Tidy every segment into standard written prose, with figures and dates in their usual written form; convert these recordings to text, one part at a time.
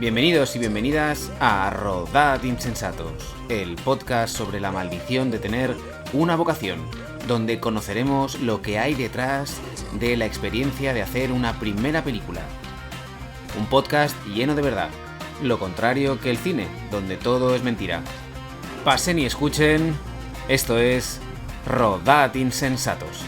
Bienvenidos y bienvenidas a Rodad Insensatos, el podcast sobre la maldición de tener una vocación, donde conoceremos lo que hay detrás de la experiencia de hacer una primera película. Un podcast lleno de verdad, lo contrario que el cine, donde todo es mentira. Pasen y escuchen, esto es Rodad Insensatos.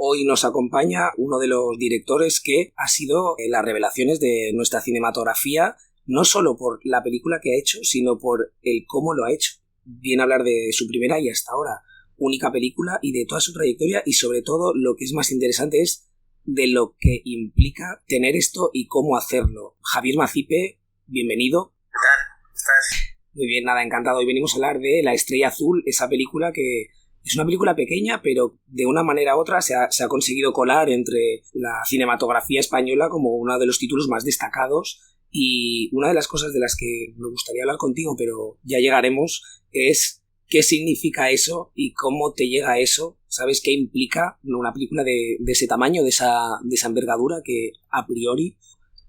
Hoy nos acompaña uno de los directores que ha sido las revelaciones de nuestra cinematografía, no solo por la película que ha hecho, sino por el cómo lo ha hecho. Viene a hablar de su primera y hasta ahora única película y de toda su trayectoria, y sobre todo lo que es más interesante es de lo que implica tener esto y cómo hacerlo. Javier Macipe, bienvenido. ¿Qué tal? ¿Cómo estás? Muy bien, nada, encantado. Hoy venimos a hablar de La Estrella Azul, esa película que es una película pequeña, pero de una manera u otra se ha conseguido colar entre la cinematografía española como uno de los títulos más destacados. Y una de las cosas de las que me gustaría hablar contigo, pero ya llegaremos, es qué significa eso y cómo te llega eso. ¿Sabes qué implica una película de ese tamaño, de esa envergadura, que a priori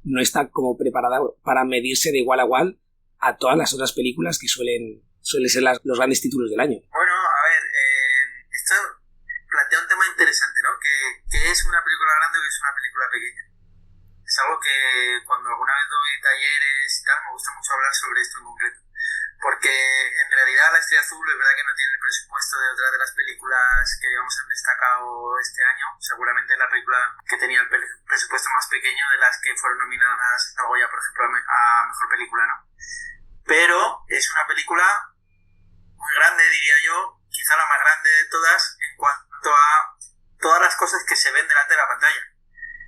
no está como preparada para medirse de igual a igual a todas las otras películas que suelen ser los grandes títulos del año? Bueno, a ver, esto plantea un tema interesante, ¿no? ¿Qué es una película grande o qué es una película pequeña? Es algo que cuando alguna vez doy talleres y tal, me gusta mucho hablar sobre esto en concreto. Porque en realidad La Estrella Azul es verdad que no tiene el presupuesto de otras de las películas que digamos han destacado este año. Seguramente la película que tenía el presupuesto más pequeño de las que fueron nominadas a Goya, por ejemplo, a Mejor Película, ¿no? Pero es una película muy grande, diría yo, quizá la más grande de todas en cuanto a todas las cosas que se ven delante de la pantalla.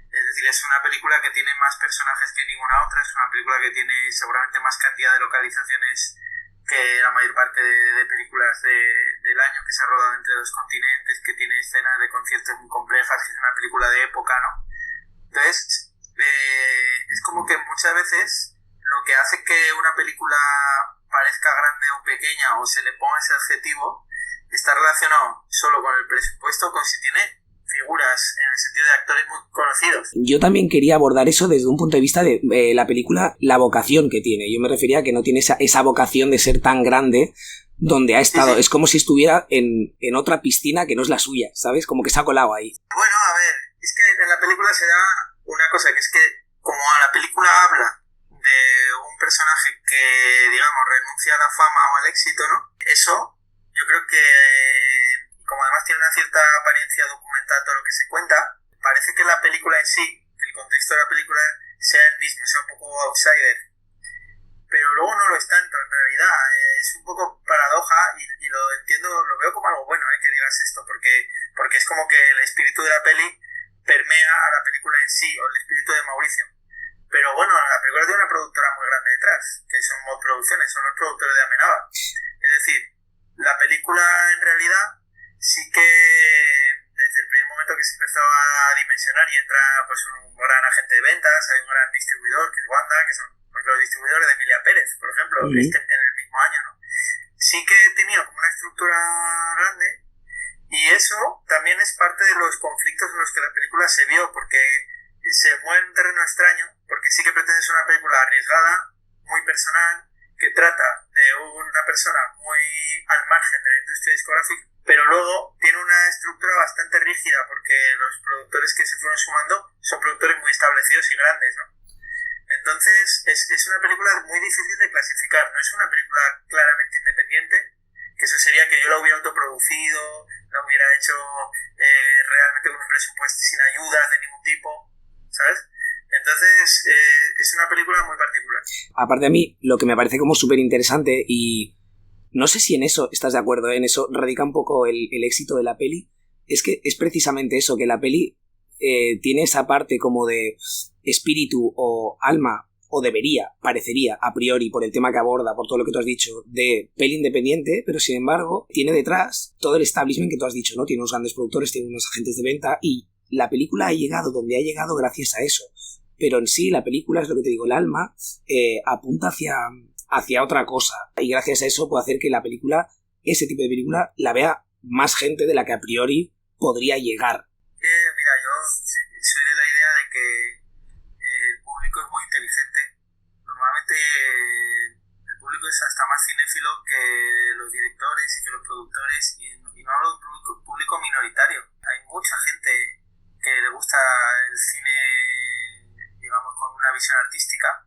Es decir, es una película que tiene más personajes que ninguna otra, es una película que tiene seguramente más cantidad de localizaciones que la mayor parte de películas del año, que se ha rodado entre dos continentes, que tiene escenas de conciertos muy complejas, que es una película de época, ¿no? Entonces, es como que muchas veces lo que hace que una película parezca grande o pequeña o se le ponga ese adjetivo está relacionado solo con el presupuesto, con si tiene figuras en el sentido de actores muy conocidos. Yo también quería abordar eso desde un punto de vista de la película, la vocación que tiene. Yo me refería a que no tiene esa vocación de ser tan grande donde ha estado. Sí. Es como si estuviera en otra piscina que no es la suya, ¿sabes? Como que se ha colado ahí. Bueno, a ver, es que en la película se da una cosa, que es que como la película habla de un personaje que, digamos, renuncia a la fama o al éxito, ¿no? Eso, yo creo que, como además tiene una cierta apariencia documental todo lo que se cuenta, parece que la película en sí, que el contexto de la película sea el mismo, sea un poco outsider, pero luego no lo es tanto en realidad. Es un poco paradoja y lo entiendo, lo veo como algo bueno, que digas esto, porque es como que el espíritu de la peli permea a la película en sí, o el espíritu de Mauricio. Pero bueno, la película tiene una productora muy grande detrás, que son Mod Producciones, son los productores de Amenábar. Es decir, la película en realidad sí que desde el primer momento que se empezó a dimensionar y entra pues un gran agente de ventas, hay un gran distribuidor que es Wanda, que son pues, los distribuidores de Emilia Pérez, por ejemplo, en el mismo año, ¿no? Sí que tenía como una estructura grande, y eso también es parte de los conflictos en los que la película se vio, porque se mueve en un terreno extraño, porque sí que pretende ser una película arriesgada, muy personal, que trata de una persona muy al margen de la industria discográfica, pero luego tiene una estructura bastante rígida, porque los productores que se fueron sumando son productores muy establecidos y grandes, ¿no? Entonces es una película muy difícil de clasificar, no es una película claramente independiente, que eso sería que yo la hubiera autoproducido, la hubiera hecho realmente con un presupuesto sin ayudas de ningún tipo, ¿sabes? Entonces es una película muy particular. Aparte, a mí lo que me parece como súper interesante, y no sé si en eso estás de acuerdo, en eso radica un poco el éxito de la peli, es que es precisamente eso, que la peli tiene esa parte como de espíritu o alma, o parecería a priori, por el tema que aborda, por todo lo que tú has dicho, de peli independiente, pero sin embargo tiene detrás todo el establishment que tú has dicho, ¿no? Tiene unos grandes productores, tiene unos agentes de venta, y la película ha llegado donde ha llegado gracias a eso. Pero en sí la película, es lo que te digo, el alma apunta hacia otra cosa, y gracias a eso puede hacer que la película ese tipo de película la vea más gente de la que a priori podría llegar. Mira, yo soy de la idea de que el público es muy inteligente. Normalmente el público es hasta más cinéfilo que los directores y que los productores, y no hablo de un público minoritario. Hay mucha gente que le gusta el cine, digamos, con una visión artística,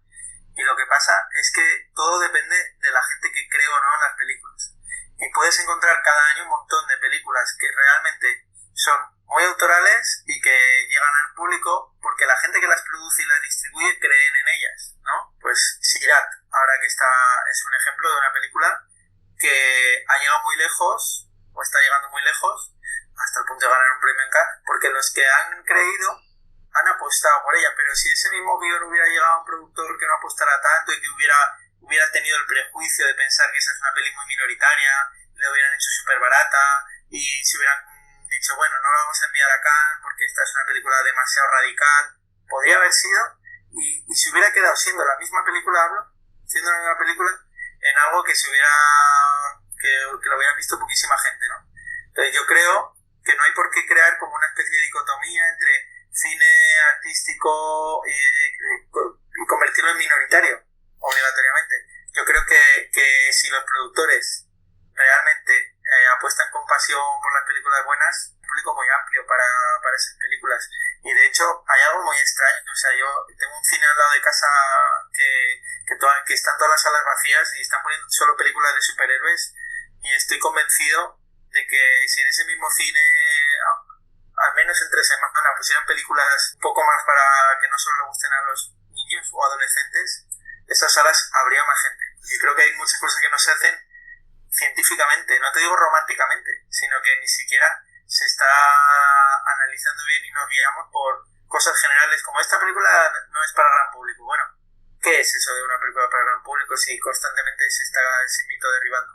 y lo que pasa es que todo depende de la gente que cree o no en las películas. Y puedes encontrar cada año un montón de películas que realmente son muy autorales y que llegan al público porque la gente que las produce y las distribuye creen en ellas, ¿no? Pues Sirat, ahora que es un ejemplo de una película que ha llegado muy lejos, o está llegando muy lejos, hasta el punto de ganar un premio en Cannes, porque los que han creído han apostado por ella. Pero si ese mismo guión hubiera llegado a un productor que no apostara tanto y que hubiera tenido el prejuicio de pensar que esa es una peli muy minoritaria, le hubieran hecho súper barata y se hubieran dicho, bueno, no la vamos a enviar acá porque esta es una película demasiado radical, podría haber sido, y se hubiera quedado siendo la misma película, en algo que lo hubiera visto poquísima gente, ¿no? Entonces yo creo que no hay por qué crear como una especie de dicotomía entre cine artístico y convertirlo en minoritario, obligatoriamente. Yo creo que si los productores realmente apuestan con pasión por las películas buenas, un público muy amplio para esas películas. Y de hecho hay algo muy extraño, o sea, yo tengo un cine al lado de casa que están todas las salas vacías y están poniendo solo películas de superhéroes, y estoy convencido de que si en ese mismo cine al menos entre semana pusieran películas un poco más para que no solo le gusten a los niños o adolescentes, esas salas habría más gente. Y creo que hay muchas cosas que no se hacen científicamente, no te digo románticamente, sino que ni siquiera se está analizando bien y nos guiamos por cosas generales como esta película no es para gran público. Bueno, ¿qué es eso de una película para gran público si constantemente se está ese mito derribando?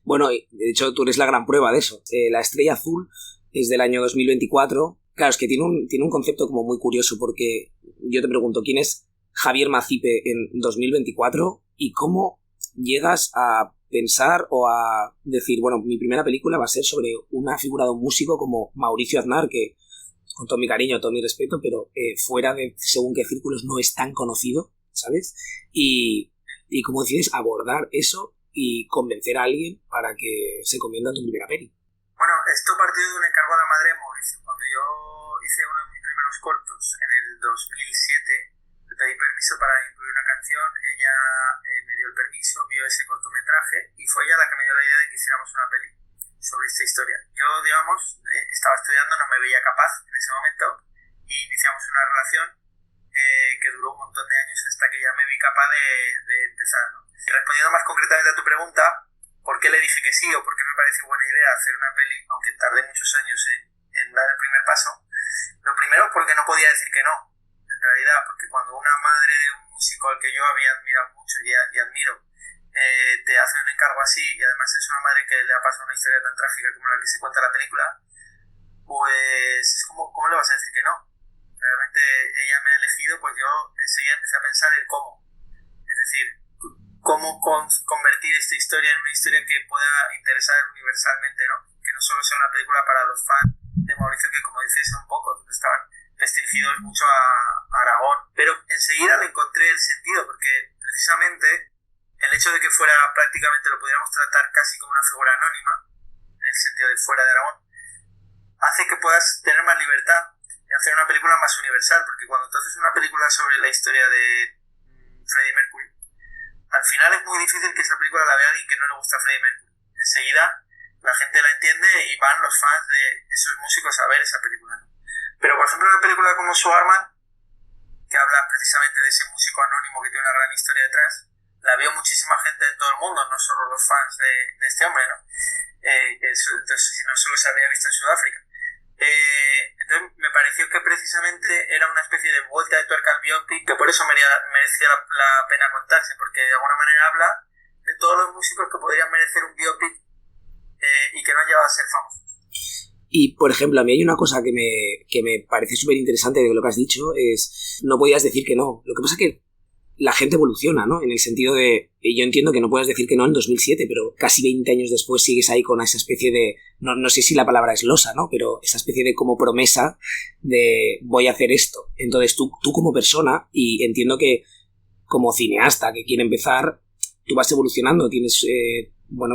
Bueno, de hecho tú eres la gran prueba de eso. La Estrella Azul es del año 2024. Claro, es que tiene un concepto como muy curioso, porque yo te pregunto, ¿quién es Javier Macipe en 2024 y cómo llegas a pensar o a decir, bueno, mi primera película va a ser sobre una figura de un músico como Mauricio Aznar, que con todo mi cariño, todo mi respeto, pero fuera de según qué círculos no es tan conocido, ¿sabes? Y cómo decides abordar eso y convencer a alguien para que se convierta en tu primera peli. Bueno, esto partió de un encargo a la madre de Mauricio. Cuando yo hice uno de mis primeros cortos en el 2007, le pedí permiso para incluir una canción, ella me dio el permiso, vio ese cortometraje y fue ella la que me dio la idea de que hiciéramos una peli sobre esta historia. Yo, digamos, estaba estudiando, no me veía capaz en ese momento, y iniciamos una relación que duró un montón de años hasta que ya me vi capaz de empezar, ¿no? Y respondiendo más concretamente a tu pregunta, ¿por qué le dije que sí o por qué me pareció buena idea hacer una peli, aunque tardé muchos años en dar el primer paso? Lo primero es porque no podía decir que no, en realidad, porque cuando una madre de un músico al que yo había admirado mucho y admiro te hace un encargo así, y además es una madre que le ha pasado una historia tan trágica como la que se cuenta en la película, pues ¿cómo le vas a decir que no? Realmente ella me ha elegido, pues yo enseguida empecé a pensar el cómo, es decir, cómo convertir esta historia en una historia que pueda interesar universalmente, ¿no? Que no solo sea una película para los fans de Mauricio, que como dices son pocos, estaban restringidos mucho a Aragón, pero enseguida le encontré el sentido, porque precisamente el hecho de que fuera prácticamente, lo pudiéramos tratar casi como una figura anónima, en el sentido de fuera de Aragón, hace que puedas tener más libertad y hacer una película más universal, porque cuando tú haces una película sobre la historia de Freddie Mercury, al final es muy difícil que esa película la vea alguien que no le gusta Freddie Mercury. Enseguida la gente la entiende y van los fans de esos músicos a ver esa película, ¿no? Pero por ejemplo una película como Swarman, que habla precisamente de ese músico anónimo que tiene una gran historia detrás, la vio muchísima gente en todo el mundo, no solo los fans de este hombre, ¿no? Entonces, si no, solo se habría visto en Sudáfrica. Entonces me pareció que precisamente era una especie de vuelta de tuerca al biopic, que por eso merecía la pena contarse, porque de alguna manera habla de todos los músicos que podrían merecer un biopic y que no han llegado a ser famosos. Y, por ejemplo, a mí hay una cosa que me parece súper interesante de lo que has dicho, es no podías decir que no. Lo que pasa es que la gente evoluciona, ¿no? En el sentido de, yo entiendo que no puedes decir que no en 2007, pero casi 20 años después sigues ahí con esa especie de, no sé si la palabra es losa, ¿no? Pero esa especie de como promesa de voy a hacer esto. Entonces tú como persona, y entiendo que como cineasta que quiere empezar, tú vas evolucionando, tienes,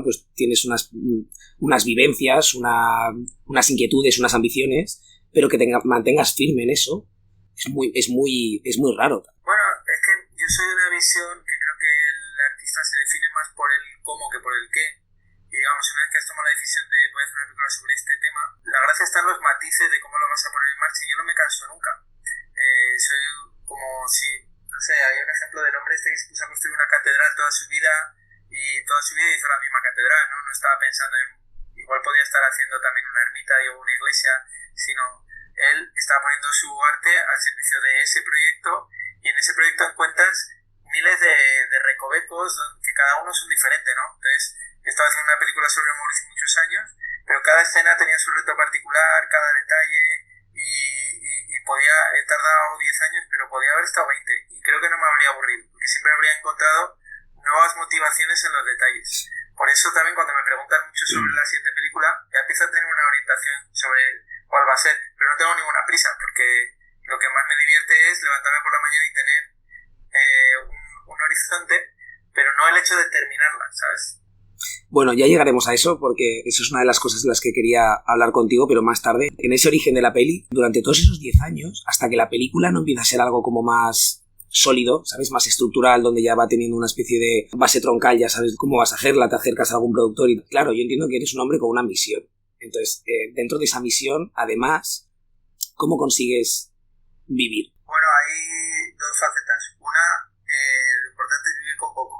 pues tienes unas vivencias, unas inquietudes, unas ambiciones, pero que mantengas firme en eso, es muy raro. Bueno, es que yo soy de una visión que creo que el artista se define más por el cómo que por el qué. Y digamos, una vez que has tomado la decisión de voy a hacer una película sobre este tema, la gracia está en los matices de cómo lo vas a poner en marcha. Y yo no me canso nunca. Soy como si, no sé, hay un ejemplo del hombre este que se puso a construir una catedral toda su vida hizo la misma catedral, ¿no? No estaba pensando en, igual podía estar haciendo también una ermita o una iglesia, sino él estaba poniendo su arte al servicio de ese proyecto, y en ese proyecto encuentras miles de recovecos que cada uno son diferentes, ¿no? Entonces, estaba haciendo una película sobre Mauricio muchos años, pero cada escena tenía su reto particular, cada detalle, y podía, he tardado 10 años, pero podía haber estado 20, y creo que no me habría aburrido, porque siempre habría encontrado nuevas motivaciones en los detalles. Por eso también cuando me preguntan mucho sobre la siguiente película, ya empiezo a tener una orientación sobre cuál va a ser, pero no tengo ninguna prisa, porque lo que más me divierte es levantarme por la mañana y tener un horizonte, pero no el hecho de terminarla, ¿sabes? Bueno, ya llegaremos a eso, porque eso es una de las cosas de las que quería hablar contigo, pero más tarde. En ese origen de la peli, durante todos esos 10 años, hasta que la película no empieza a ser algo como más sólido, ¿sabes? Más estructural, donde ya va teniendo una especie de base troncal, ya sabes cómo vas a hacerla, te acercas a algún productor y claro, yo entiendo que eres un hombre con una misión. Entonces, dentro de esa misión, además, ¿cómo consigues vivir? Bueno, hay dos facetas. Una, lo importante es vivir con poco.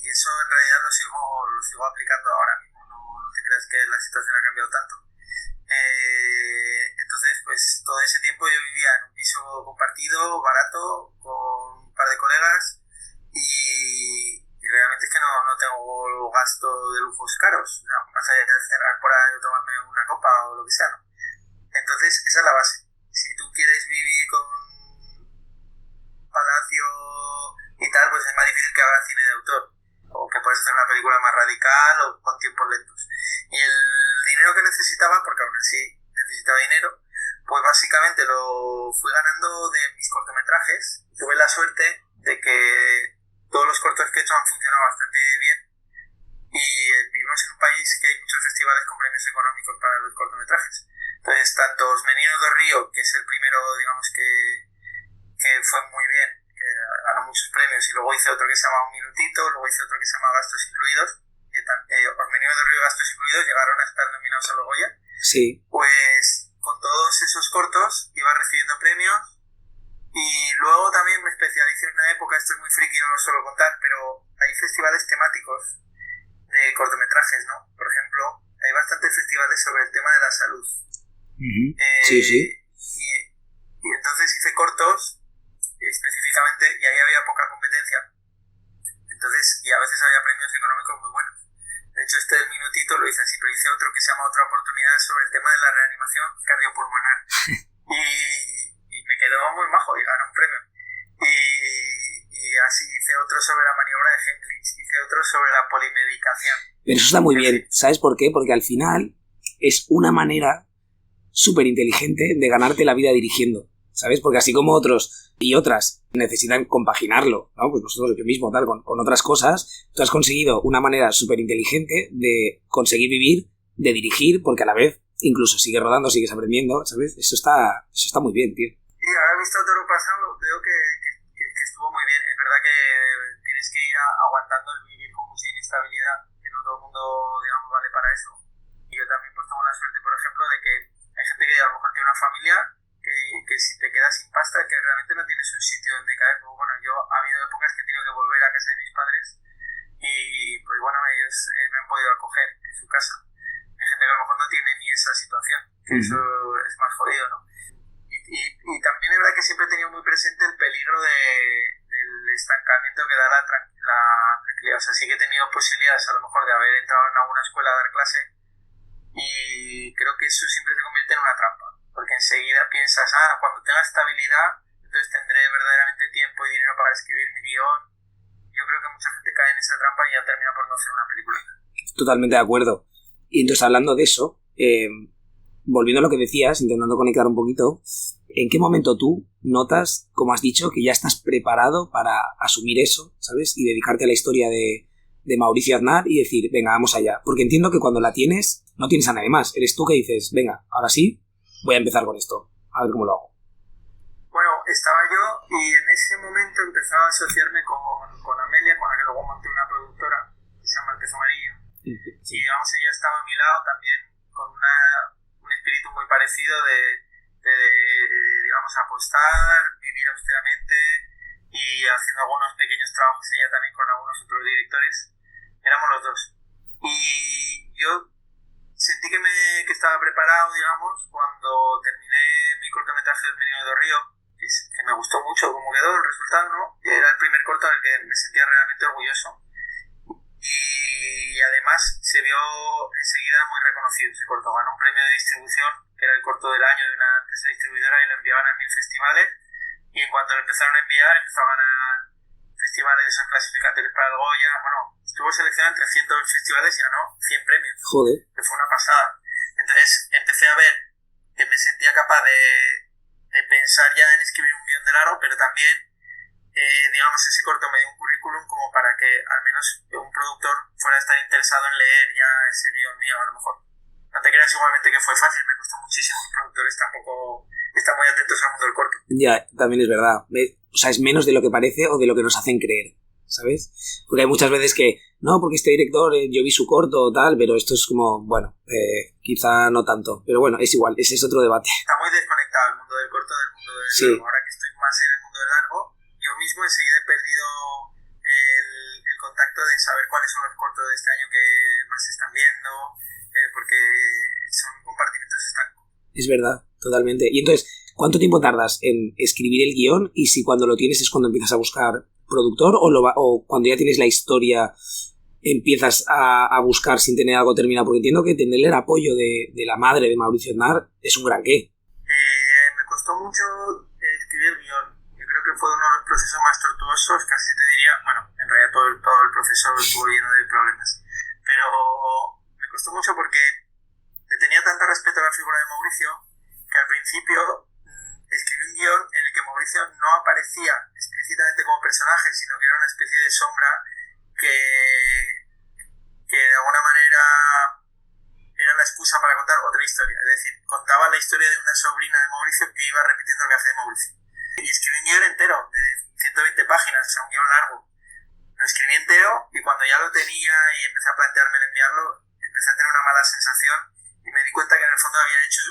Y eso en realidad lo sigo aplicando ahora mismo. No te creas que la situación ha cambiado tanto. Entonces, pues todo ese tiempo yo vivía en un piso compartido, barato, con un par de colegas, y realmente es que no tengo gasto de lujos caros, no, más allá de cenar por ahí o tomarme una copa o lo que sea, ¿no? Entonces esa es la base. Si tú quieres vivir con palacio y tal, pues es más difícil que hagas cine de autor, o que puedes hacer una película más radical o con tiempos lentos. Y el dinero que necesitaba, porque aún así necesitaba dinero, pues básicamente lo fui ganando de mis cortometrajes. Tuve la suerte de que todos los cortos que he hecho han funcionado bastante bien, y vivimos en un país que hay muchos festivales con premios económicos para los cortometrajes. Entonces, tanto Os Meninos do Río, que es el primero, digamos, que fue muy bien, que ganó muchos premios, y luego hice otro que se llama Un Minutito, luego hice otro que se llama Gastos Incluidos, Os Meninos do Río y Gastos Incluidos llegaron a estar nominados a los Goya. Sí. Pues con todos esos cortos iba recibiendo premios, y luego también me especialicé en una época, esto es muy friki, no lo suelo contar, pero hay festivales temáticos de cortometrajes, ¿no? Por ejemplo, hay bastantes festivales sobre el tema de la salud. Uh-huh. Sí. Y entonces hice cortos específicamente, y ahí había poca competencia. Entonces, y a veces había premios económicos muy buenos. De hecho, este del Minutito lo hice así, pero hice otro que se llama Otra Oportunidad, sobre el tema de la reanimación cardiopulmonar. y me quedó muy majo y gané un premio. Y así hice otro sobre la maniobra de Heimlich, hice otro sobre la polimedicación. Pero eso está muy bien, ¿sabes por qué? Porque al final es una manera súper inteligente de ganarte la vida dirigiendo, ¿sabes? Porque así como otros y otras necesitan compaginarlo, ¿no? Pues nosotros, yo mismo, tal, con otras cosas, tú has conseguido una manera súper inteligente de conseguir vivir, de dirigir, porque a la vez incluso sigues rodando, sigues aprendiendo, ¿sabes? Eso está muy bien, tío. Sí, ahora visto todo lo pasado, veo que estuvo muy bien. Es verdad que tienes que ir aguantando el vivir con mucha inestabilidad, que no todo el mundo, digamos, vale para eso. Y yo también pues tengo la suerte, por ejemplo, de que hay gente que a lo mejor tiene una familia que si te quedas sin pasta, que realmente no tienes un sitio donde caer. Pues bueno, yo ha habido épocas que he tenido que volver a casa de mis padres, y pues bueno, ellos me han podido acoger en su casa. Hay gente que a lo mejor no tiene ni esa situación, que eso es más jodido, ¿no? Y también es verdad que siempre he tenido muy presente el peligro del estancamiento que da la tranquilidad. O sea, sí que he tenido posibilidades a lo mejor de haber entrado en alguna escuela a dar clase, y creo que eso siempre se convierte en una trampa, porque enseguida piensas, cuando tenga estabilidad, entonces tendré verdaderamente tiempo y dinero para escribir mi guión. Yo creo que mucha gente cae en esa trampa y ya termina por no hacer una película. Totalmente de acuerdo. Y entonces, hablando de eso, volviendo a lo que decías, intentando conectar un poquito, ¿en qué momento tú notas, como has dicho, que ya estás preparado para asumir eso, ¿sabes? Y dedicarte a la historia de Mauricio Aznar y decir, venga, vamos allá. Porque entiendo que cuando la tienes, no tienes a nadie más. Eres tú que dices, venga, ahora sí, voy a empezar con esto. A ver cómo lo hago. Bueno, estaba yo y en ese momento empezaba a asociarme con Amelia, con la que luego monté una productora que se llama El Pez Amarillo. Sí. Y digamos, ella estaba a mi lado también con un espíritu muy parecido de, digamos, apostar, vivir austeramente y haciendo algunos pequeños trabajos ella también con algunos otros directores. Éramos los dos. Y yo sentí que estaba preparado, digamos, cuando terminé mi cortometraje Los Meninos de Río, que me gustó mucho cómo quedó el resultado, ¿no? Era el primer corto en el que me sentía realmente orgulloso. Y además se vio enseguida muy reconocido ese corto. Ganó un premio de distribución, que era el corto del año de una empresa distribuidora, y lo enviaban a 1000 festivales. Y en cuanto lo empezaron a enviar, empezó a ganar festivales de esos clasificatorios para el Goya. Bueno, estuvo seleccionado en 300 festivales y ganó 100 premios. Joder. Que fue una pasada. Entonces empecé a ver que me sentía capaz de pensar ya en escribir un guión de largo, pero también, digamos, ese corto me dio un currículum como para que al menos un productor fuera a estar interesado en leer ya ese guión mío, a lo mejor. No te creas igualmente que fue fácil, me costó muchísimo. Los productores tampoco están muy atentos al mundo del corto. Ya, también es verdad. O sea, es menos de lo que parece o de lo que nos hacen creer, ¿sabes? Porque hay muchas veces que, no, porque este director, yo vi su corto o tal, pero esto es como, bueno, quizá no tanto. Pero bueno, es igual, ese es otro debate. Está muy desconectado el mundo del corto del mundo del Sí. largo. Ahora que estoy más en el mundo del largo, yo mismo enseguida he perdido el contacto de saber cuáles son los cortos de este año que más se están viendo, porque son compartimentos estancos. Es verdad, totalmente. Y entonces, ¿cuánto tiempo tardas en escribir el guión? Y si cuando lo tienes es cuando empiezas a buscar productor o cuando ya tienes la historia empiezas a buscar sin tener algo terminado, porque entiendo que tener el apoyo de la madre de Mauricio Aznar es un gran qué. Me costó mucho escribir el guión. Yo creo que fue uno de los procesos más tortuosos, casi te diría, bueno, en realidad todo el proceso estuvo lleno de problemas, pero me costó mucho porque le tenía tanto respeto a la figura de Mauricio que al principio escribí un guión en el que Mauricio no aparecía explícitamente como personaje, sino que era una especie de sombra que de alguna manera era la excusa para contar otra historia. Es decir, contaba la historia de una sobrina de Mauricio que iba repitiendo lo que hace de Mauricio. Y escribí un guión entero, de 120 páginas, o sea, un guión largo. Lo escribí entero y cuando ya lo tenía y empecé a plantearme el enviarlo, empecé a tener una mala sensación y me di cuenta que en el fondo había hecho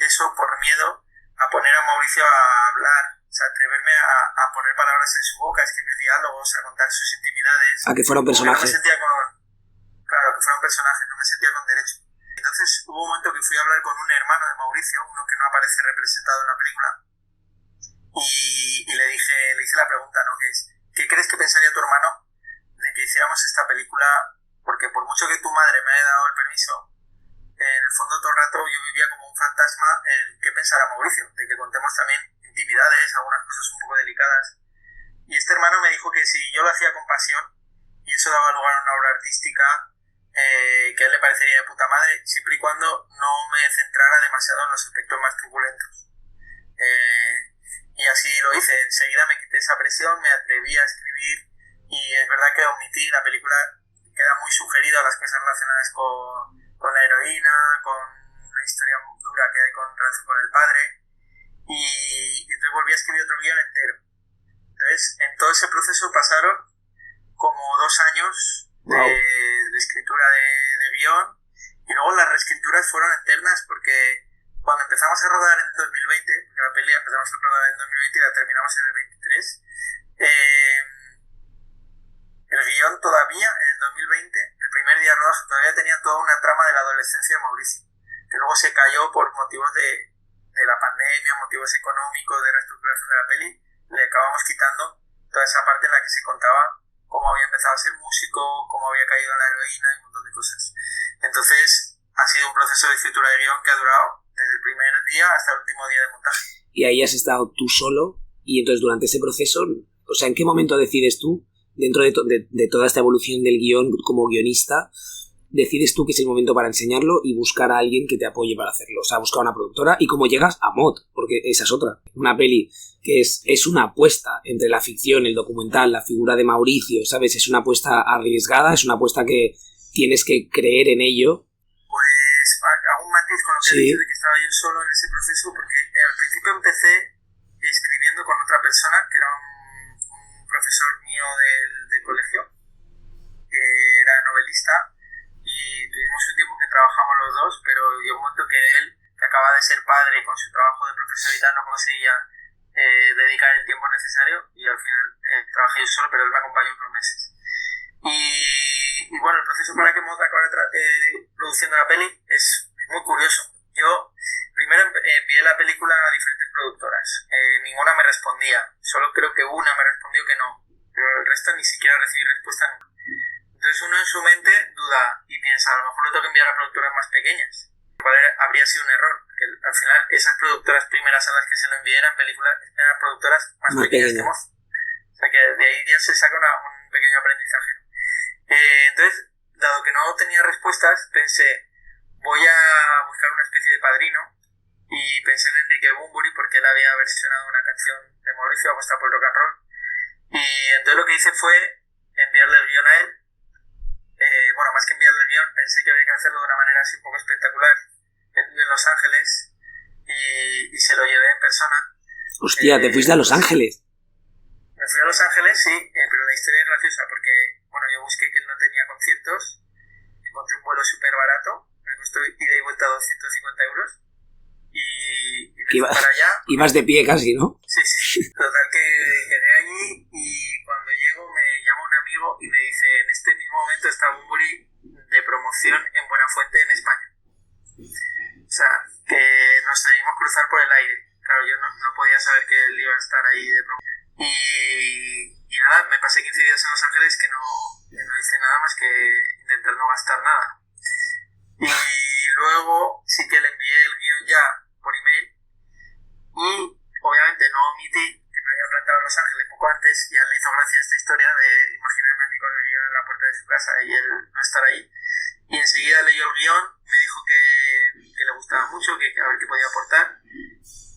eso por miedo a poner a Mauricio a hablar, o sea, atreverme a poner palabras en su boca, a escribir diálogos, a contar sus intimidades. A que fuera un personaje. No me sentía claro, que fuera un personaje, no me sentía con derecho. Entonces hubo un momento que fui a hablar con un hermano de Mauricio, uno que no aparece representado en la película, y le hice la pregunta, ¿no? Que es, ¿qué crees que pensaría tu hermano de que hiciéramos esta película? Porque por mucho que tu madre me haya dado el permiso, en el fondo todo el rato yo vivía como un fantasma en qué pensara Mauricio, de que contemos también intimidades, algunas cosas un poco delicadas. Y este hermano me dijo que si yo lo hacía con pasión, y eso daba lugar a una obra artística que a él le parecería de puta madre, siempre y cuando no me centrara demasiado en los aspectos más turbulentos. Y así lo hice, enseguida me quité esa presión, me atreví a escribir, y es verdad que omití, la película queda muy sugerida a las cosas relacionadas con la heroína, con una historia muy dura que hay con relación con el padre, y entonces volví a escribir otro guión entero. Entonces, en todo ese proceso pasaron como 2 años de escritura de guión, y luego las reescrituras fueron eternas porque cuando empezamos a rodar en 2020, porque la peli empezamos a rodar en 2020 y la terminamos en el 23, el guión todavía, en el 2020, el primer día de rodaje, todavía tenía toda una trama de la adolescencia de Mauricio, que luego se cayó por motivos de la pandemia, motivos económicos, de reestructuración de la peli. Le acabamos quitando toda esa parte en la que se contaba cómo había empezado a ser músico, cómo había caído en la heroína y un montón de cosas. Entonces, ha sido un proceso de escritura de guión que ha durado desde el primer día hasta el último día de montaje. Y ahí has estado tú solo Y entonces durante ese proceso, o sea, ¿en qué momento decides tú, dentro de toda esta evolución del guión como guionista, decides tú que es el momento para enseñarlo y buscar a alguien que te apoye para hacerlo? O sea, buscar a una productora y cómo llegas a Mod, porque esa es otra. Una peli que es una apuesta entre la ficción, el documental, la figura de Mauricio, ¿sabes? Es una apuesta arriesgada, es una apuesta que tienes que creer en ello. Pues hago un matiz con lo que he dicho de que estaba yo solo en ese proceso, porque al principio empecé escribiendo con otra persona, que era un profesor mío del colegio, que era novelista, y tuvimos un tiempo que trabajamos los dos, pero llegó un momento que él, que acaba de ser padre con su trabajo de profesor y tal, no conseguía dedicar el tiempo necesario, y al final trabajé yo solo, pero él me acompañó unos meses. Y bueno, el proceso para que Mod acabara produciendo la peli es muy curioso. Yo primero envié la película a diferentes productoras. Ninguna me respondía. Solo creo que una me respondió que no. Pero el resto ni siquiera recibí respuesta nunca. Entonces uno en su mente duda y piensa, a lo mejor lo tengo que enviar a productoras más pequeñas. Habría sido un error. Porque al final esas productoras primeras a las que se lo envié eran productoras más pequeñas que Mod. O sea que de ahí ya se saca un pequeño aprendizaje. Entonces, dado que no tenía respuestas, pensé, voy a buscar una especie de padrino, y pensé en Enrique Bunbury porque él había versionado una canción de Mauricio, Apuesta por el Rock and Roll, y entonces lo que hice fue enviarle el guión a él. Bueno, más que enviarle el guión, pensé que había que hacerlo de una manera así un poco espectacular. Él vive en Los Ángeles y se lo llevé en persona. Hostia, ¿te fuiste a Los Ángeles? Me fui a Los Ángeles, sí, pero la historia es graciosa porque, bueno, yo busqué que él no tenía conciertos, encontré un vuelo súper barato, me costó ida y vuelta 250 euros, y me fui para allá. Ibas de pie casi, ¿no? Sí. Total que llegué allí y cuando llego me llama un amigo y me dice, en este mismo momento está Bunbury de promoción en Buenafuente, en España. O sea, que nos debimos cruzar por el aire. Claro, yo no podía saber que él iba a estar ahí de promoción. Y nada, me pasé 15 días en Los Ángeles que no hice nada más que intentar no gastar nada. Y luego sí que le envié el guión ya por email y obviamente no omití que me había plantado en Los Ángeles poco antes, y a él le hizo gracia esta historia de imaginarme a mi colegio en la puerta de su casa y él no estar ahí. Y enseguida leyó el guión, me dijo que le gustaba mucho, que a ver qué podía aportar.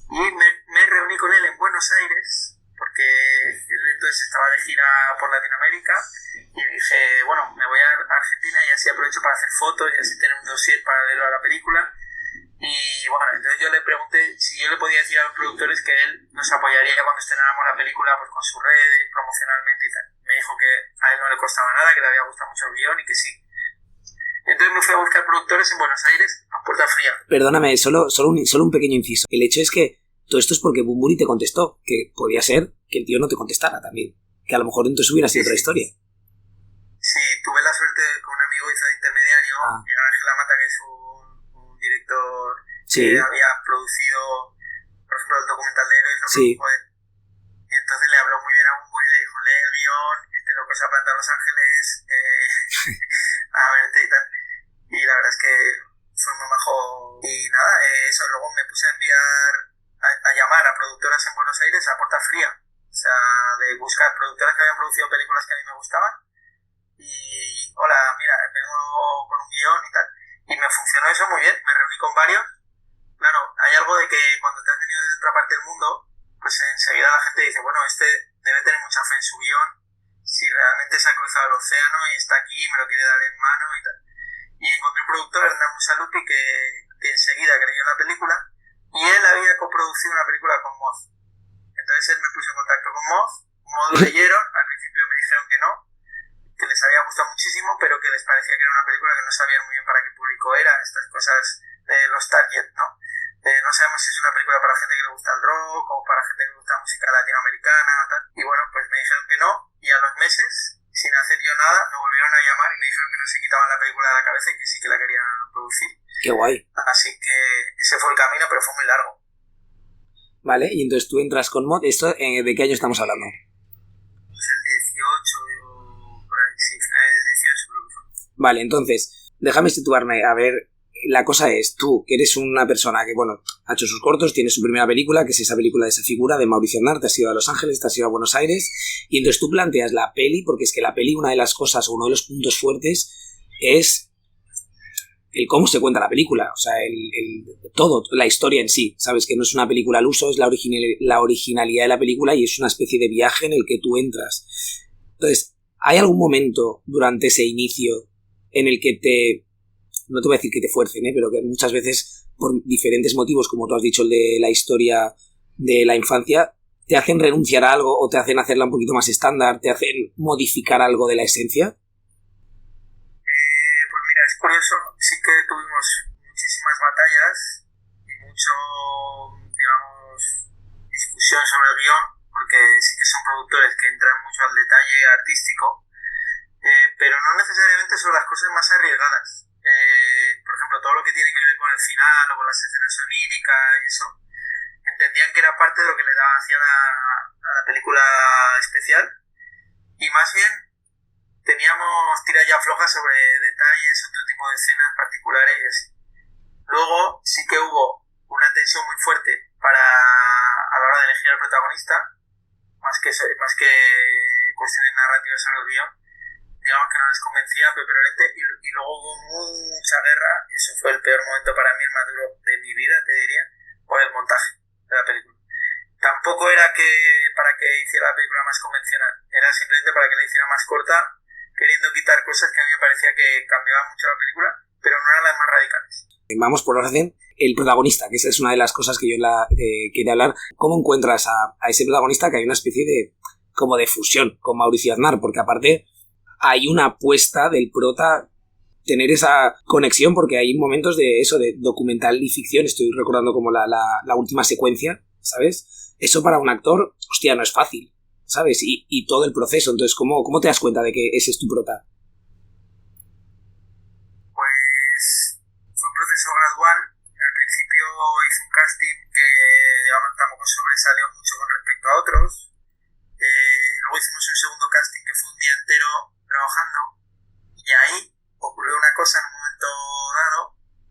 Y me reuní con él en Buenos Aires, porque él entonces estaba de gira por Latinoamérica, y dije, bueno, me voy a Argentina y así aprovecho para hacer fotos y así tener un dossier paralelo a la película. Y bueno, entonces yo le pregunté si yo le podía decir a los productores que él nos apoyaría cuando estrenáramos la película, pues con sus redes, promocionalmente y tal. Me dijo que a él no le costaba nada, que le había gustado mucho el guión y que sí. Entonces me fui a buscar productores en Buenos Aires a puerta fría. Perdóname, solo un pequeño inciso. El hecho es que todo esto es porque Bunbury te contestó, que podía ser que el tío no te contestara también, que a lo mejor entonces hubiera sido otra historia. Sí, tuve la suerte de que un amigo hizo de intermediario, Miguel Ángel Amata, que es un director que había producido, por ejemplo, el documental de Héroes, lo produjo él. Y entonces le habló muy bien a Bunbury, le dijo, lee el guión, lo que se ha plantado en Los Ángeles, a verte y tal. Y la verdad es que fue muy majo. Y nada, eso, luego me puse a enviar, a llamar a productoras en Buenos Aires a puerta fría. O sea, de buscar productoras que habían producido películas que a mí me gustaban. Y, hola, mira, vengo con un guión y tal. Y me funcionó eso muy bien, me reuní con varios. Claro, hay algo de que cuando te has venido de otra parte del mundo, pues enseguida la gente dice, bueno, este debe tener mucha fe en su guión, si realmente se ha cruzado el océano y está aquí, me lo quiere dar en mano y tal. Y encontré un productor, Hernán Musalupi, que enseguida creyó en la película, y él había coproducido una película con Moz. Entonces él me puso en contacto con Moz lo leyeron, al principio me dijeron que no, que les había gustado muchísimo, pero que les parecía que era una película que no sabían muy bien para qué público era, estas cosas de los target, ¿no? No sabemos si es una película para gente que le gusta el rock o para gente que le gusta la música latinoamericana o tal. Y bueno, pues me dijeron que no, y a los meses, sin hacer yo nada, me volvieron a llamar y me dijeron que no se quitaban la película de la cabeza y que sí que la querían producir. Qué guay. Así que ese fue el camino, pero fue muy largo. Vale, y entonces tú entras con Mod. ¿Esto de qué año estamos hablando? Pues el 18, por ahí, sí, finales del 18 creo que fue. Vale, entonces, déjame situarme, a ver, la cosa es, tú, que eres una persona que, bueno, ha hecho sus cortos, tiene su primera película, que es esa película de esa figura de Mauricio Aznar, te has ido a Los Ángeles, te has ido a Buenos Aires, y entonces tú planteas la peli, porque es que la peli, una de las cosas, o uno de los puntos fuertes, es el cómo se cuenta la película, o sea, todo, la historia en sí, sabes que no es una película al uso, es la originalidad de la película y es una especie de viaje en el que tú entras. Entonces, ¿hay algún momento durante ese inicio en el que no te voy a decir que te fuercen, pero que muchas veces, por diferentes motivos, como tú has dicho, el de la historia de la infancia, te hacen renunciar a algo o te hacen hacerla un poquito más estándar, te hacen modificar algo de la esencia? Pues mira, es curioso, sí que tuvimos muchísimas batallas y mucho, digamos, discusión sobre el guión, porque sí que son productores que entran mucho al detalle artístico, pero no necesariamente son las cosas más arriesgadas. Por ejemplo, todo lo que tiene que ver con el final o con las escenas oníricas y eso, entendían que era parte de lo que le daba hacia a la película especial, y más bien teníamos tiras ya flojas sobre detalles, otro tipo de escenas particulares y así. Luego sí que hubo una tensión muy fuerte a la hora de elegir al protagonista, más que cuestiones narrativas sobre el guión. Digamos que no les convencía a Pepe Lorente, y luego hubo mucha guerra, y eso fue el peor momento para mí, el más duro de mi vida, te diría, por el montaje de la película. Tampoco era que para que hiciera la película más convencional, era simplemente para que la hiciera más corta, queriendo quitar cosas que a mí me parecía que cambiaban mucho la película, pero no eran las más radicales. Vamos por orden. El protagonista, que esa es una de las cosas que yo quería hablar. ¿Cómo encuentras a ese protagonista, que hay una especie de fusión con Mauricio Aznar? Porque aparte hay una apuesta del prota tener esa conexión, porque hay momentos de eso, de documental y ficción. Estoy recordando como la última secuencia, ¿sabes? Eso para un actor, hostia, no es fácil, ¿sabes? Y todo el proceso. Entonces, ¿cómo te das cuenta de que ese es tu prota? Pues fue un proceso gradual. Al principio hice un casting que, digamos, tampoco sobresalió mucho con respecto a otros. Luego hicimos un segundo casting que fue un día entero trabajando, y ahí ocurrió una cosa en un momento dado,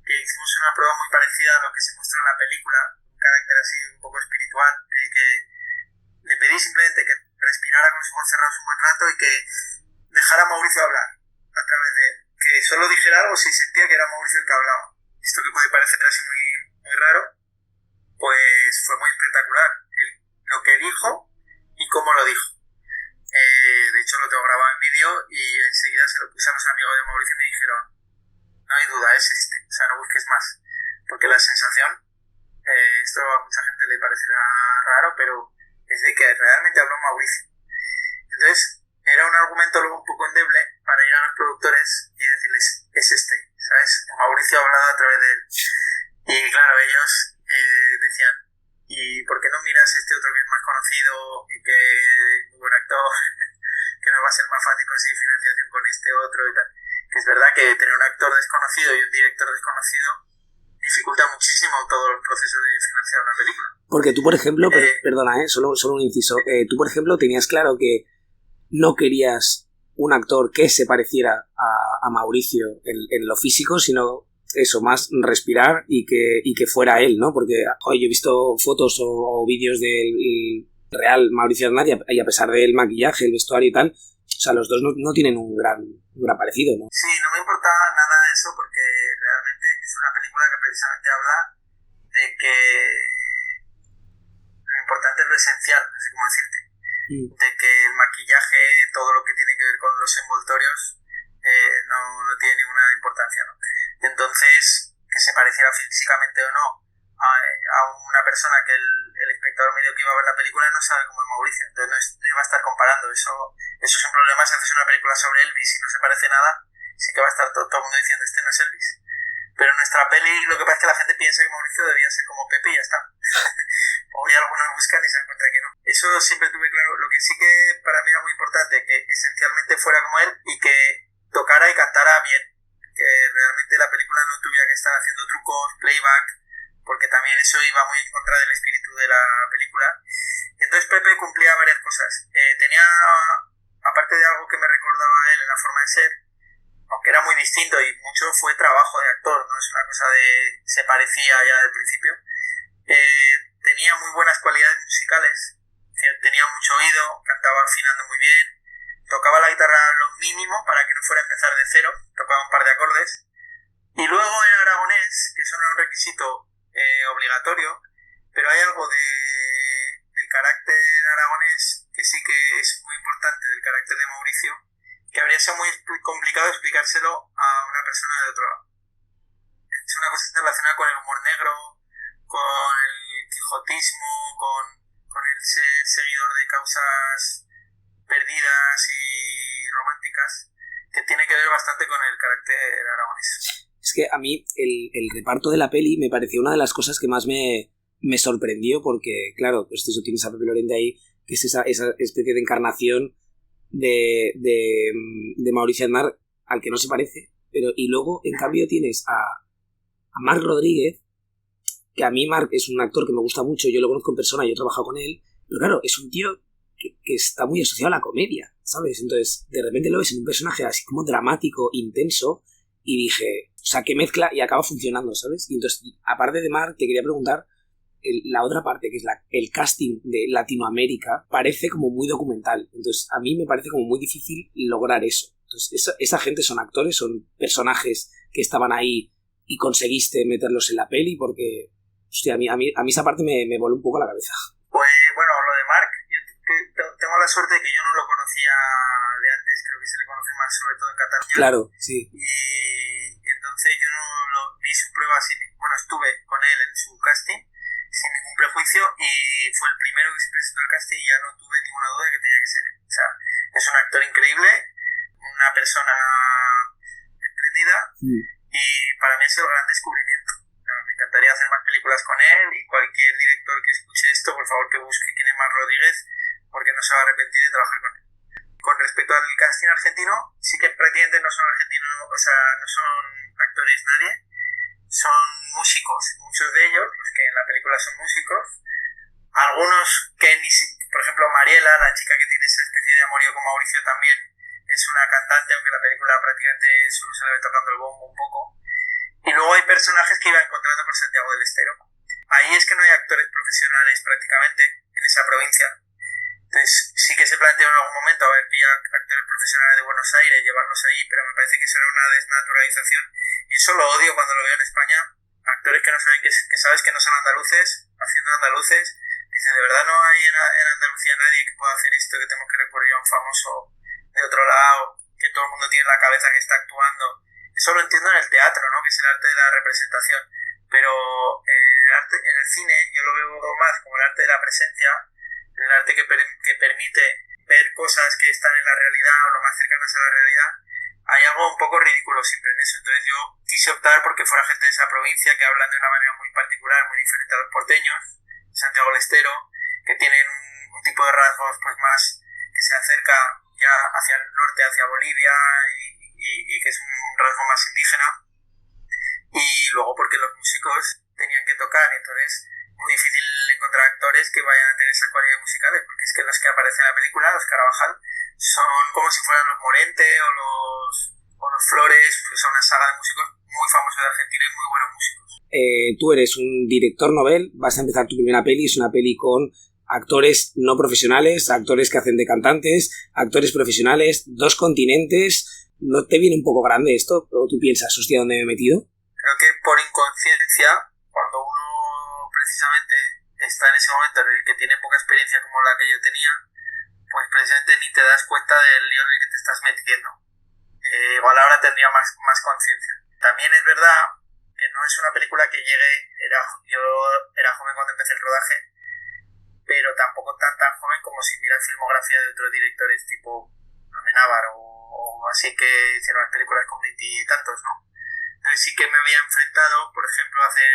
que hicimos una prueba muy parecida a lo que se muestra en la película, un carácter así un poco espiritual, que le pedí simplemente que respirara con los ojos cerrados un buen rato y que dejara a Mauricio hablar a través de él, que solo dijera algo si sentía que era Mauricio el que hablaba. Esto que puede parecer así muy, muy raro, pues fue muy espectacular lo que dijo y cómo lo dijo. De hecho lo tengo grabado en vídeo, y enseguida se lo puse a los amigos de Mauricio y me dijeron: no hay duda, es este, o sea, no busques más, porque la sensación, esto a mucha gente le parecerá raro, pero es de que realmente habló Mauricio. Entonces era un argumento luego un poco endeble para ir a los productores y decirles: es este, ¿sabes? Mauricio ha hablado a través de él. Y claro, ellos decían: ¿y por qué no miras este otro que es más conocido y que es muy buen actor, que no va a ser más fácil conseguir financiación con este otro y tal? Que es verdad que tener un actor desconocido y un director desconocido dificulta muchísimo todo el proceso de financiar una película. Porque tú, por ejemplo, perdona, solo un inciso, tú, por ejemplo, tenías claro que no querías un actor que se pareciera a Mauricio en lo físico, sino eso, más respirar y que fuera él, ¿no? Porque hoy yo he visto fotos o vídeos del real Mauricio Aznar, y a pesar del maquillaje, el vestuario y tal, o sea, los dos no tienen un gran parecido, ¿no? Sí, no me importaba nada eso, porque realmente es una película que precisamente habla de que lo importante es lo esencial, no sé cómo decirte, de que el maquillaje, todo lo que tiene que ver con los envoltorios, no tiene ninguna importancia, ¿no? Entonces, que se pareciera físicamente o no a una persona que el espectador medio que iba a ver la película no sabe cómo es Mauricio, entonces no iba a estar comparando. Eso es un problema si haces una película sobre Elvis y no se parece nada, sí que va a estar todo el mundo diciendo: este no es Elvis. Pero en nuestra peli lo que pasa es que la gente piensa que Mauricio debía ser como Pepe y ya está. O ya algunos buscan y se dan cuenta que no. Eso siempre tuve claro. Lo que sí que para mí era muy importante, que esencialmente fuera como él y que tocara y cantara bien, que realmente la película no tuviera que estar haciendo trucos, playback, porque también eso iba muy en contra del espíritu de la película. Y entonces Pepe cumplía varias cosas. Tenía, aparte de algo que me recordaba a él en la forma de ser, aunque era muy distinto y mucho fue trabajo de actor, no es una cosa de se parecía ya del principio, tenía muy buenas cualidades musicales, es decir, tenía mucho oído, cantaba afinando muy bien, tocaba la guitarra lo mínimo para que no fuera a empezar de cero, tocaba un par de acordes, y luego en aragonés, que eso no es un requisito obligatorio, pero hay algo del carácter aragonés que sí que es muy importante, del carácter de Mauricio, que habría sido muy complicado explicárselo a una persona de otro lado. Es una cosa relacionada con el humor negro, con el quijotismo, con el ser seguidor de causas perdidas y románticas, que tiene que ver bastante con el carácter aragonés. Es que a mí el reparto de la peli me pareció una de las cosas que más me sorprendió, porque, claro, pues eso, tienes a Pepe Lorente ahí, que es esa especie de encarnación de Mauricio Aznar al que no se parece, pero y luego en cambio tienes a Marc Rodríguez, que a mí Marc es un actor que me gusta mucho, yo lo conozco en persona, yo he trabajado con él, pero claro, es un tío que está muy asociado a la comedia, ¿sabes? Entonces de repente lo ves en un personaje así como dramático, intenso, y dije, o sea, que mezcla y acaba funcionando, ¿sabes? Y entonces, aparte de Marc, te quería preguntar la otra parte, que es el casting de Latinoamérica, parece como muy documental. Entonces, a mí me parece como muy difícil lograr eso. Entonces, esa gente son actores, son personajes que estaban ahí y conseguiste meterlos en la peli, porque, hostia, a mí esa parte me voló un poco la cabeza. Pues, bueno, lo de Marc, yo tengo la suerte de que yo no lo conocía de antes, creo que se le conoce más sobre todo en Cataluña. Claro, sí. Y entonces yo no lo vi su prueba, estuve con él en su casting, sin ningún prejuicio, y fue el primero que se presentó al casting y ya no tuve ninguna duda de que tenía que ser él. O sea, es un actor increíble, una persona espléndida, y para mí ha sido el gran descubrimiento. Me encantaría hacer más películas con él, y cualquier director que escuche esto, por favor que busque quién es Marc Rodríguez, porque no se va a arrepentir de trabajar con él. Con respecto al casting argentino, sí que prácticamente no son argentinos, o sea, no son actores nadie, son músicos, muchos de ellos, los que en la película son músicos, algunos que por ejemplo Mariela, la chica que tiene esa especie de amorío con Mauricio también, es una cantante, aunque en la película prácticamente solo se le ve tocando el bombo un poco, y luego hay personajes que iba encontrando por Santiago del Estero. Ahí es que no hay actores profesionales prácticamente en esa provincia. Entonces sí que se planteó en algún momento haber pillado actores profesionales de Buenos Aires, llevarlos allí, pero me parece que será una desnaturalización, y eso lo odio cuando lo veo en España, actores que no saben que sabes que no son andaluces, haciendo andaluces, dicen, de verdad no hay en Andalucía nadie que pueda hacer esto, que tenemos que recurrir a un famoso de otro lado, que todo el mundo tiene en la cabeza que está actuando. Eso lo entiendo en el teatro, ¿no? Que es el arte de la representación, pero el arte en el cine yo lo veo más como el arte de la presencia, el arte que permite ver cosas que están en la realidad o lo más cercanas a la realidad. Hay algo un poco ridículo siempre en eso. Entonces yo quise optar porque fuera gente de esa provincia que hablan de una manera muy particular, muy diferente a los porteños, Santiago del Estero, que tienen un tipo de rasgos pues más que se acerca ya hacia el norte, hacia Bolivia, y que es un rasgo más indígena. Y luego porque los músicos tenían que tocar, entonces muy difícil encontrar actores que vayan a tener esas cualidades musicales, porque es que los que aparecen en la película, los Carabajal, son como si fueran los Morente o los Flores, pues son una saga de músicos muy famosos de Argentina y muy buenos músicos. Tú eres un director novel, vas a empezar tu primera peli, es una peli con actores no profesionales, actores que hacen de cantantes, actores profesionales, 2 continentes. ¿No te viene un poco grande esto? ¿O tú piensas, hostia, dónde me he metido? Creo que por inconsciencia, cuando uno precisamente está en ese momento en el que tiene poca experiencia como la que yo tenía, pues precisamente ni te das cuenta del lío en el que te estás metiendo. Igual ahora tendría más conciencia. También es verdad que no es una película que llegue, yo era joven cuando empecé el rodaje, pero tampoco tan joven como si miras filmografía de otros directores tipo Amenábar o así, que hicieron las películas con 20 y tantos, ¿no? Entonces sí que me había enfrentado, por ejemplo, a hacer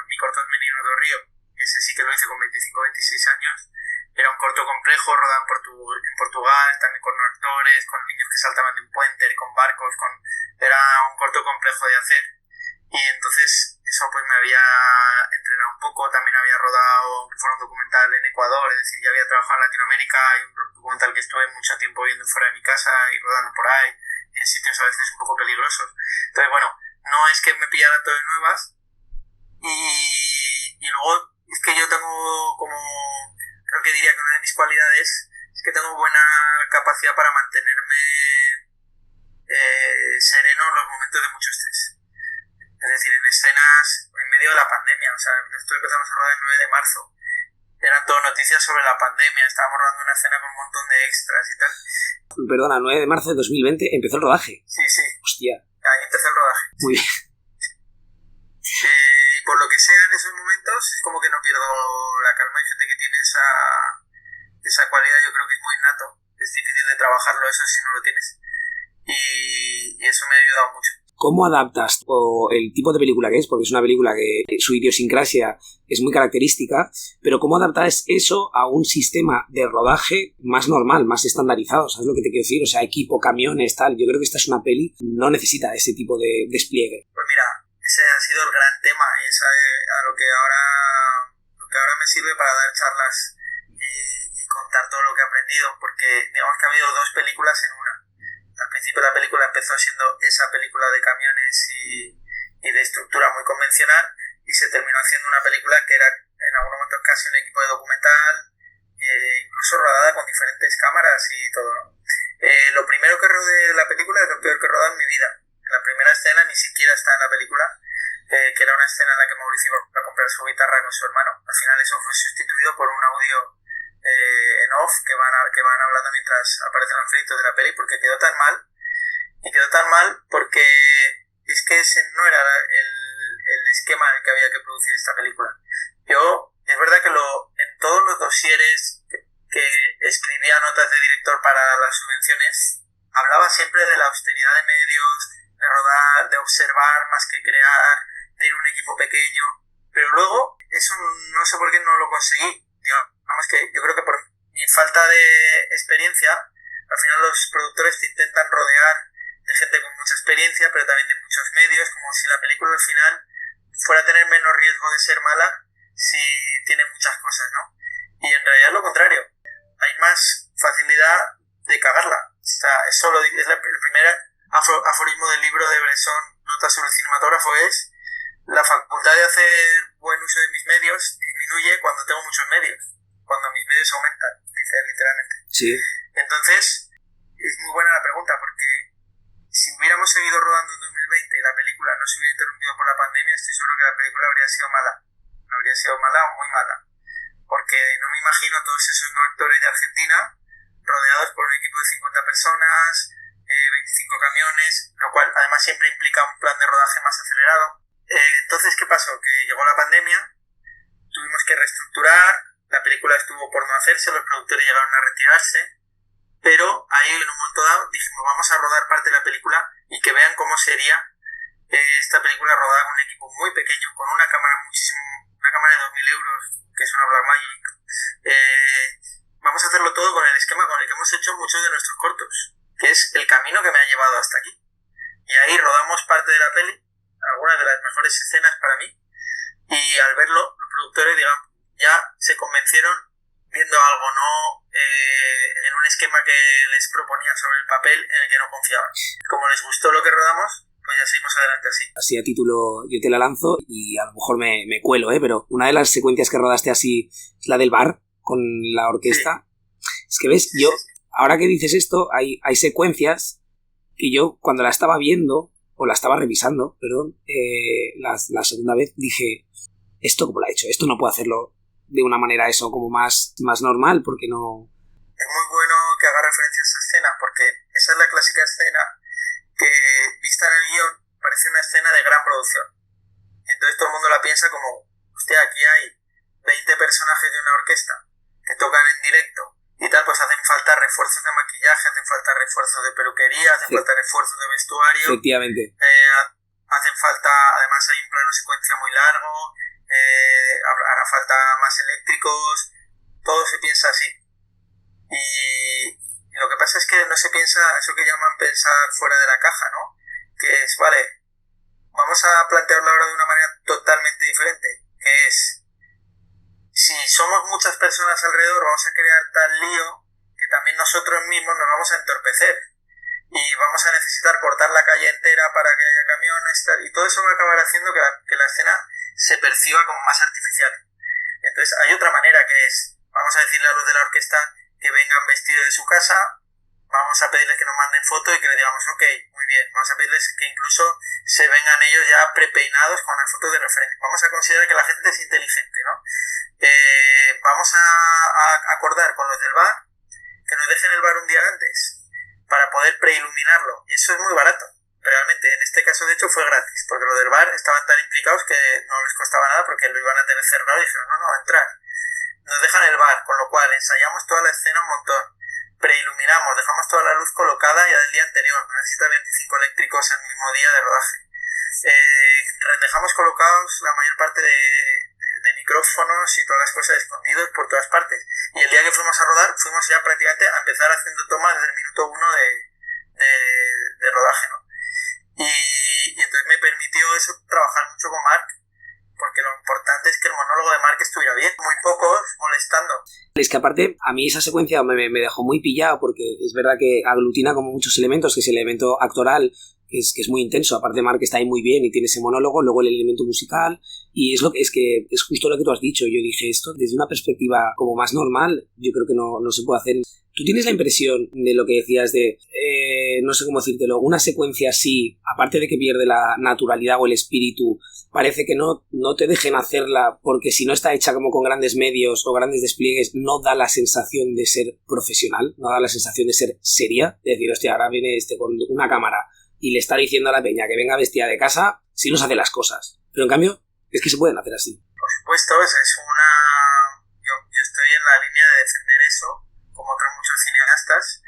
mi corto Menino do Río, ese sí que lo hice con 25 o 26 años. Era un corto complejo, rodado en Portugal, también con actores, con niños que saltaban de un puente, con barcos, era un corto complejo de hacer. Y entonces eso pues me había entrenado un poco. También había rodado, que fue un documental en Ecuador, es decir, ya había trabajado en Latinoamérica. Hay un documental que estuve mucho tiempo viendo fuera de mi casa y rodando por ahí. en sitios a veces un poco peligrosos. Entonces, bueno, no es que me pillara todo de nuevas. Y luego es que yo tengo como, creo que diría que una de mis cualidades es que tengo buena capacidad para mantenerme sereno en los momentos de mucho estrés. Es decir, en escenas en medio de la pandemia, o sea, nosotros empezamos a rodar el 9 de marzo. Eran todo noticias sobre la pandemia, estábamos rodando una escena con un montón de extras y tal. Perdona, 9 de marzo de 2020 empezó el rodaje. Sí, sí. Hostia. Ahí empezó el rodaje. Muy bien. Y por lo que sea en esos momentos, es como que no pierdo la calma. Hay gente que tiene esa cualidad, yo creo que es muy innato. Es difícil de trabajarlo eso si no lo tienes. Y eso me ha ayudado mucho. ¿Cómo adaptas el tipo de película que es? Porque es una película que su idiosincrasia es muy característica, pero ¿cómo adaptas eso a un sistema de rodaje más normal, más estandarizado? ¿Sabes lo que te quiero decir? O sea, equipo, camiones, tal. Yo creo que esta es una peli, no necesita ese tipo de despliegue. Pues mira, ese ha sido el gran tema y es a lo que ahora me sirve para dar charlas y contar todo lo que he aprendido, porque digamos que ha habido dos películas en una. Al principio la película empezó siendo esa película de camiones y de estructura muy convencional y se terminó haciendo una película que era en algún momento casi un equipo de documental, incluso rodada con diferentes cámaras y todo, ¿no? Lo primero que rodé de la película es lo peor que he rodado en mi vida. La primera escena ni siquiera está en la película, que era una escena en la que Mauricio iba a comprar su guitarra con su hermano. Al final eso fue sustituido por un audio en off que van hablando mientras aparecen los créditos de la peli, porque quedó tan mal porque es que ese no era el esquema en el que había que producir esta película. Es verdad que en todos los dosieres que escribía notas de director para las subvenciones hablaba siempre de la austeridad de medios, de rodar, de observar más que crear, de ir a un equipo pequeño, pero luego eso no sé por qué no lo conseguí. Vamos, que yo creo que por mi falta de experiencia, al final los productores te intentan rodear de gente con mucha experiencia, pero también de muchos medios, como si la película al final fuera a tener menos riesgo de ser mala si tiene muchas cosas, ¿no? Y en realidad es lo contrario. Hay más facilidad de cagarla. O sea, el primer aforismo del libro de Bresson, Notas sobre el cinematógrafo, es: la facultad de hacer buen uso de mis medios disminuye cuando tengo muchos medios, cuando mis medios aumentan, dice literalmente. Sí. Entonces, es muy buena la pregunta, porque si hubiéramos seguido rodando en 2020 y la película no se hubiera interrumpido por la pandemia, estoy seguro que la película habría sido mala. Habría sido mala o muy mala. Porque no me imagino todos esos actores de Argentina rodeados por un equipo de 50 personas, 25 camiones, lo cual además siempre implica un plan de rodaje más acelerado. Entonces, ¿qué pasó? Que llegó la pandemia, tuvimos que reestructurar, la película estuvo por no hacerse, los productores llegaron a retirarse, pero ahí en un momento dado dijimos: vamos a rodar parte de la película y que vean cómo sería esta película rodada con un equipo muy pequeño, con una cámara de 2.000 euros, que es una Blackmagic. Vamos a hacerlo todo con el esquema con el que hemos hecho muchos de nuestros cortos, que es el camino que me ha llevado hasta aquí. Y ahí rodamos parte de la peli, algunas de las mejores escenas para mí, y al verlo los productores, digamos, ya se convencieron viendo algo, no en un esquema que les proponía sobre el papel en el que no confiaban. Como les gustó lo que rodamos, pues ya seguimos adelante así. Así a título yo te la lanzo y a lo mejor me cuelo, pero una de las secuencias que rodaste así es la del bar con la orquesta. Sí. Es que ves, ahora que dices esto, hay secuencias que yo cuando la estaba viendo, o la estaba revisando, perdón, la segunda vez dije: ¿esto cómo lo ha hecho? Esto no puedo hacerlo de una manera como más normal, porque no... Es muy bueno que haga referencia a esa escena, porque esa es la clásica escena que, vista en el guión, parece una escena de gran producción. Entonces todo el mundo la piensa como: hostia, aquí hay 20 personajes de una orquesta que tocan en directo y tal, pues hacen falta refuerzos de maquillaje, hacen falta refuerzos de peluquería, hacen falta refuerzos de vestuario. Efectivamente. Hacen falta, además hay un plano secuencia muy largo, hará falta más eléctricos, todo se piensa así. Y lo que pasa es que no se piensa eso que llaman pensar fuera de la caja, ¿no? Que es, vale, vamos a plantearlo ahora de una manera totalmente diferente, que es: si somos muchas personas alrededor, vamos a crear tal lío que también nosotros mismos nos vamos a entorpecer. y vamos a necesitar cortar la calle entera para que haya camiones, y todo eso va a acabar haciendo que la escena se perciba como más artificial. Entonces hay otra manera, que es, vamos a decirle a los de la orquesta que vengan vestidos de su casa, vamos a pedirles que nos manden fotos y que les digamos, ok, muy bien, vamos a pedirles que incluso se vengan ellos ya prepeinados con las fotos de referencia. Vamos a considerar que la gente es inteligente, ¿no? Vamos a acordar con los del bar que nos dejen el bar un día antes para poder preiluminarlo, y eso es muy barato. Realmente, en este caso de hecho fue gratis, porque los del bar estaban tan implicados que no les costaba nada porque lo iban a tener cerrado y dijeron, no, entrar. Nos dejan el bar, con lo cual ensayamos toda la escena un montón, preiluminamos, dejamos toda la luz colocada ya del día anterior, no necesita 25 eléctricos el mismo día de rodaje. Dejamos colocados la mayor parte de micrófonos y todas las cosas escondidos por todas partes, y el día que fuimos a rodar fuimos ya prácticamente a empezar haciendo tomas desde el minuto 1 de rodaje, ¿no? Y entonces me permitió eso, trabajar mucho con Marc, porque lo importante es que el monólogo de Marc estuviera bien, muy pocos molestando. Es que aparte, a mí esa secuencia me dejó muy pillado, porque es verdad que aglutina como muchos elementos, que es el elemento actoral, que es muy intenso, aparte Marc está ahí muy bien y tiene ese monólogo, luego el elemento musical, y es que es justo lo que tú has dicho. Yo dije esto desde una perspectiva como más normal, yo creo que no se puede hacer. ¿Tú tienes la impresión de lo que decías de, no sé cómo decírtelo, una secuencia así, aparte de que pierde la naturalidad o el espíritu, parece que no te dejen hacerla porque si no está hecha como con grandes medios o grandes despliegues, no da la sensación de ser profesional, no da la sensación de ser seria, de decir, hostia, ahora viene con una cámara y le está diciendo a la peña que venga vestida de casa, si no se hace las cosas. Pero en cambio, es que se pueden hacer así. Por supuesto, yo estoy en la línea de defender eso, como otros muchos cineastas,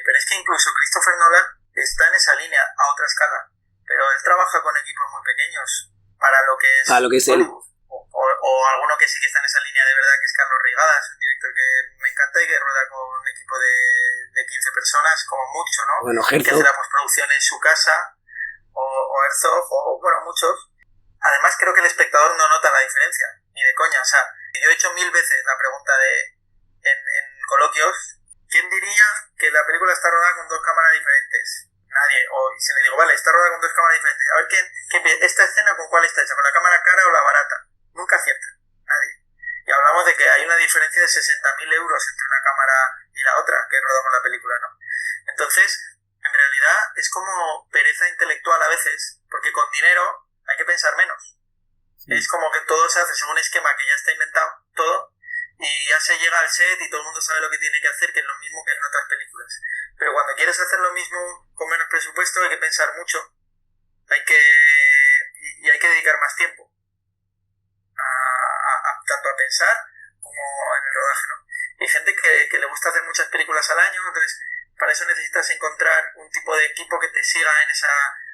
pero es que incluso Christopher Nolan está en esa línea a otra escala, pero él trabaja con equipos muy pequeños para lo que es él. O alguno que sí que está en esa línea de verdad, que es Carlos Reigada, es un director que me encanta y que rueda con un equipo de 15 personas como mucho, ¿no? Bueno, que hace la postproducción en su casa, o Herzog, o bueno, muchos. Además creo que el espectador no nota la diferencia, ni de coña. O sea, yo he hecho 1000 veces la pregunta en coloquios, ¿quién diría que la película está rodada con 2 cámaras diferentes? Nadie. O se le digo, vale, está rodada con 2 cámaras diferentes. A ver, ¿esta escena con cuál está hecha? ¿Con la cámara cara o la barata? Nunca acierta. Nadie. Y hablamos de que hay una diferencia de 60.000 euros entre una cámara y la otra que rodamos la película, ¿no? Entonces, en realidad es como pereza intelectual a veces, porque con dinero hay que pensar menos. Es como que todo se hace según un esquema que ya está inventado, todo, y ya se llega al set y todo el mundo sabe lo que tiene que hacer, que es lo mismo que en otras películas. Pero cuando quieres hacer lo mismo con menos presupuesto hay que pensar mucho, hay que dedicar más tiempo tanto a pensar como en el rodaje, ¿no? Hay gente que le gusta hacer muchas películas al año, entonces para eso necesitas encontrar un tipo de equipo que te siga en esa.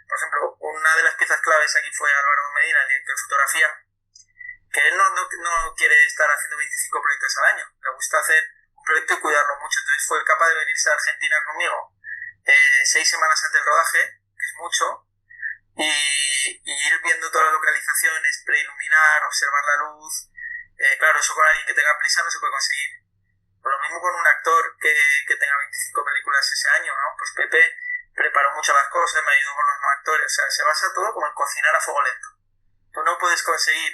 Por ejemplo, una de las piezas claves aquí fue Álvaro Medina, el director de fotografía, que él no quiere estar haciendo 25 proyectos al año, le gusta hacer un proyecto y cuidarlo mucho, entonces fue capaz de venirse a Argentina conmigo 6 semanas antes del rodaje, que es mucho, y ir viendo todas las localizaciones, preiluminar, observar la luz. Claro, eso con alguien que tenga prisa no se puede conseguir. Por lo mismo con un actor que tenga 25 películas ese año, ¿no? Pues Pepe preparó muchas más cosas, me ayudó con los no actores, o sea, se basa todo como en cocinar a fuego lento. Tú no puedes conseguir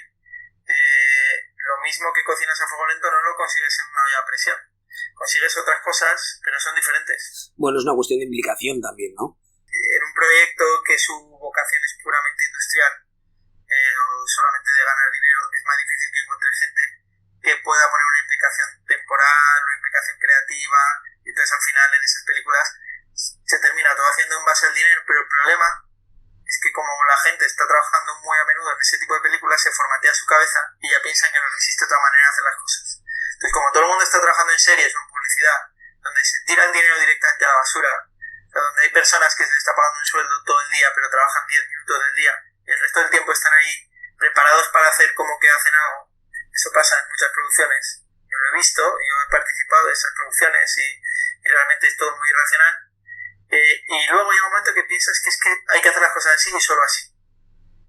lo mismo que cocinas a fuego lento, no lo consigues en una olla a presión. Consigues otras cosas, pero son diferentes. Bueno, es una cuestión de implicación también, ¿no? En un proyecto que su vocación es puramente industrial, o solamente de ganar dinero, es más difícil que encuentre gente que pueda poner una implicación temporal, una implicación creativa, y entonces al final en esas películas se termina todo haciendo en base al dinero, pero el problema es que como la gente está trabajando muy a menudo en ese tipo de películas, se formatea su cabeza y ya piensan que no existe otra manera de hacer las cosas. Entonces, como todo el mundo está trabajando en series o en publicidad, donde se tira el dinero directamente a la basura, o sea, donde hay personas que se les está pagando un sueldo todo el día, pero trabajan 10 minutos del día, y el resto del tiempo están ahí preparados para hacer como que hacen algo. Eso pasa en muchas producciones. Yo lo he visto, yo he participado de esas producciones y realmente es todo muy irracional. Y luego llega un momento que piensas que es que hay que hacer las cosas así y solo así.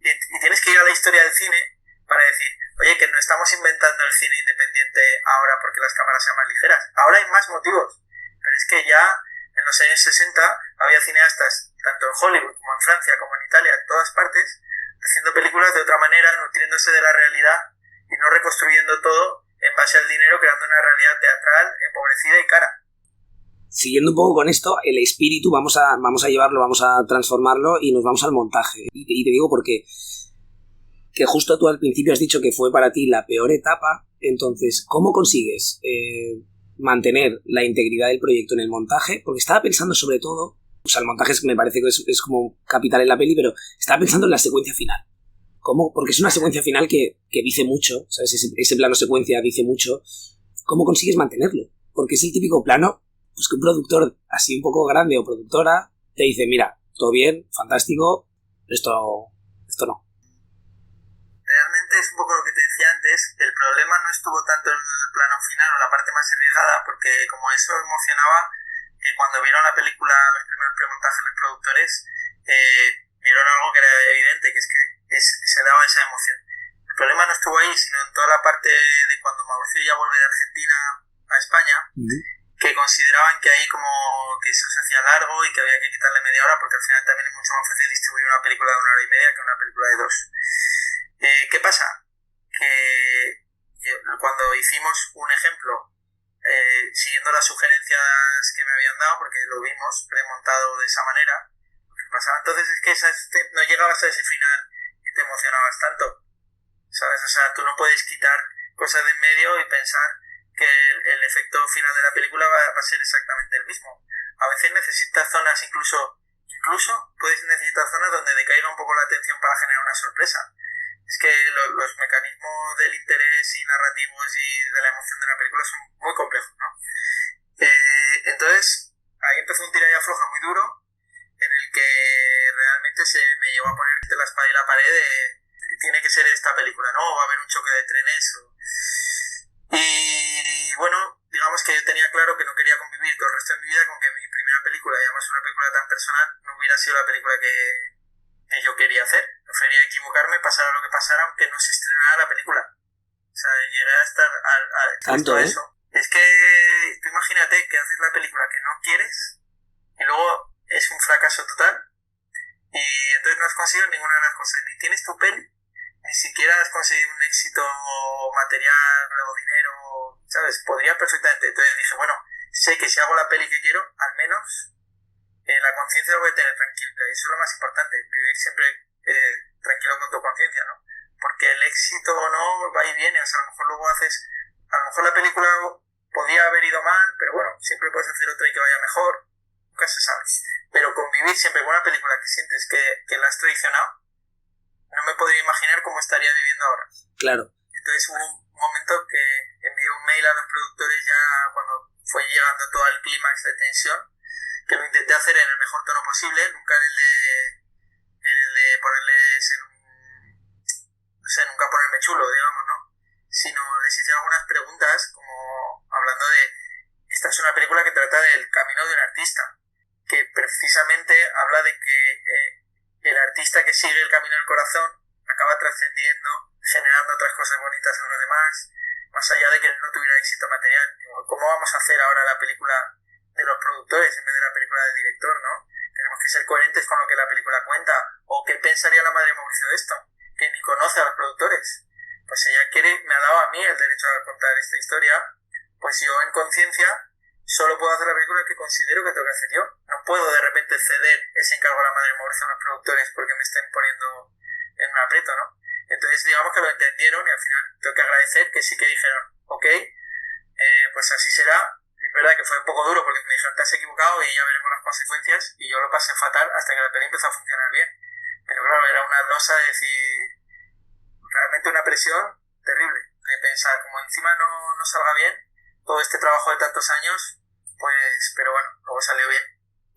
Y tienes que ir a la historia del cine para decir, oye, que no estamos inventando el cine independiente ahora porque las cámaras sean más ligeras. Ahora hay más motivos, pero es que ya en los años 60 había cineastas, tanto en Hollywood como en Francia, como en Italia, en todas partes, haciendo películas de otra manera, nutriéndose de la realidad y no reconstruyendo todo en base al dinero, creando una realidad teatral empobrecida y cara. Siguiendo un poco con esto, el espíritu vamos a llevarlo, vamos a transformarlo y nos vamos al montaje. Y te digo porque que justo tú al principio has dicho que fue para ti la peor etapa. Entonces, ¿cómo consigues mantener la integridad del proyecto en el montaje? Porque estaba pensando sobre todo, o sea, el montaje me parece que es como capital en la peli, pero estaba pensando en la secuencia final. ¿Cómo? Porque es una secuencia final que dice mucho, ¿sabes? Ese plano secuencia dice mucho. ¿Cómo consigues mantenerlo? Porque es el típico plano, pues que un productor así un poco grande o productora te dice, mira, todo bien, fantástico, esto no. Realmente es un poco lo que te decía antes, el problema no estuvo tanto en el plano final o la parte más arriesgada, porque como eso emocionaba, cuando vieron la película, los primeros premontajes los productores, vieron algo que era evidente, que es que se daba esa emoción. El problema no estuvo ahí, sino en toda la parte de cuando Mauricio ya vuelve de Argentina a España, que consideraban que ahí como que eso se hacía largo y que había que quitarle media hora, porque al final también es mucho más fácil distribuir una película de 1 hora y media que una película de 2. ¿Qué pasa? Que cuando hicimos un ejemplo, siguiendo las sugerencias que me habían dado, porque lo vimos premontado de esa manera, lo que pasaba entonces es que no llegabas a ese final y te emocionabas tanto, ¿sabes? O sea, tú no puedes quitar cosas de en medio y pensar que el efecto final de la película va a ser exactamente el mismo. A veces necesitas zonas, incluso puedes necesitar zonas donde decaiga un poco la atención para generar una sorpresa. Es que los mecanismos del interés y narrativos y de la emoción de una película son muy complejos, ¿no? Entonces, ahí empezó un tira y afloja muy duro, en el que realmente se me llevó a poner entre la espada y la pared de tiene que ser esta película, ¿no? O va a haber un choque de trenes. Y bueno, digamos que yo tenía claro que no quería convivir todo el resto de mi vida con que mi primera película, y además una película tan personal, no hubiera sido la película que yo quería hacer. Prefería equivocarme, pasara lo que pasara, aunque no se estrenara la película. O sea, llegué a estar tanto, a eso. Es que tú imagínate que haces la película que no quieres y luego es un fracaso total y entonces no has conseguido ninguna de las cosas. Ni tienes tu peli, ni siquiera has conseguido un éxito material o dinero, ¿sabes? Podría perfectamente. Entonces dije, bueno, sé que si hago la peli que quiero, al menos la conciencia la voy a tener tranquila. Y eso es lo más importante, vivir siempre tranquilo con tu conciencia, ¿no? Porque el éxito o no va y viene. O sea, a lo mejor luego a lo mejor la película podría haber ido mal, pero bueno, siempre puedes hacer otra y que vaya mejor, nunca se sabe. Pero convivir siempre con una película que sientes que la has traicionado, no me podría imaginar cómo estaría viviendo ahora. Claro. Entonces hubo un momento que envié un mail a los productores ya cuando fue llegando todo el clímax de tensión, que lo intenté hacer en el mejor tono posible, nunca en el de ponerles en un... no sé, nunca ponerme chulo, digamos, ¿no? Sino les hice algunas preguntas como hablando de... Esta es una película que trata del camino de un artista, que precisamente habla de que el artista que sigue el camino del corazón acaba trascendiendo, generando otras cosas bonitas en los demás, más allá de que él no tuviera éxito material. ¿Cómo vamos a hacer ahora la película de los productores en vez de la película del director, ¿no? Tenemos que ser coherentes con lo que la película cuenta. ¿O qué pensaría la madre de Mauricio de esto? Que ni conoce a los productores. Pues ella me ha dado a mí el derecho a contar esta historia, pues yo en conciencia solo puedo hacer la película que considero que tengo que hacer yo. No puedo de repente ceder ese encargo a la madre de Mauricio a los productores porque me estén poniendo en un aprieto, ¿no? Entonces digamos que lo entendieron y al final tengo que agradecer que sí que dijeron, ok, pues así será. Es verdad que fue un poco duro porque me dijeron, te has equivocado y ya veremos las consecuencias, y yo lo pasé fatal hasta que la peli empezó a funcionar bien. Pero claro, era una losa de decir, realmente una presión terrible, de pensar, como encima no salga bien, todo este trabajo de tantos años, pues, pero bueno, luego salió bien.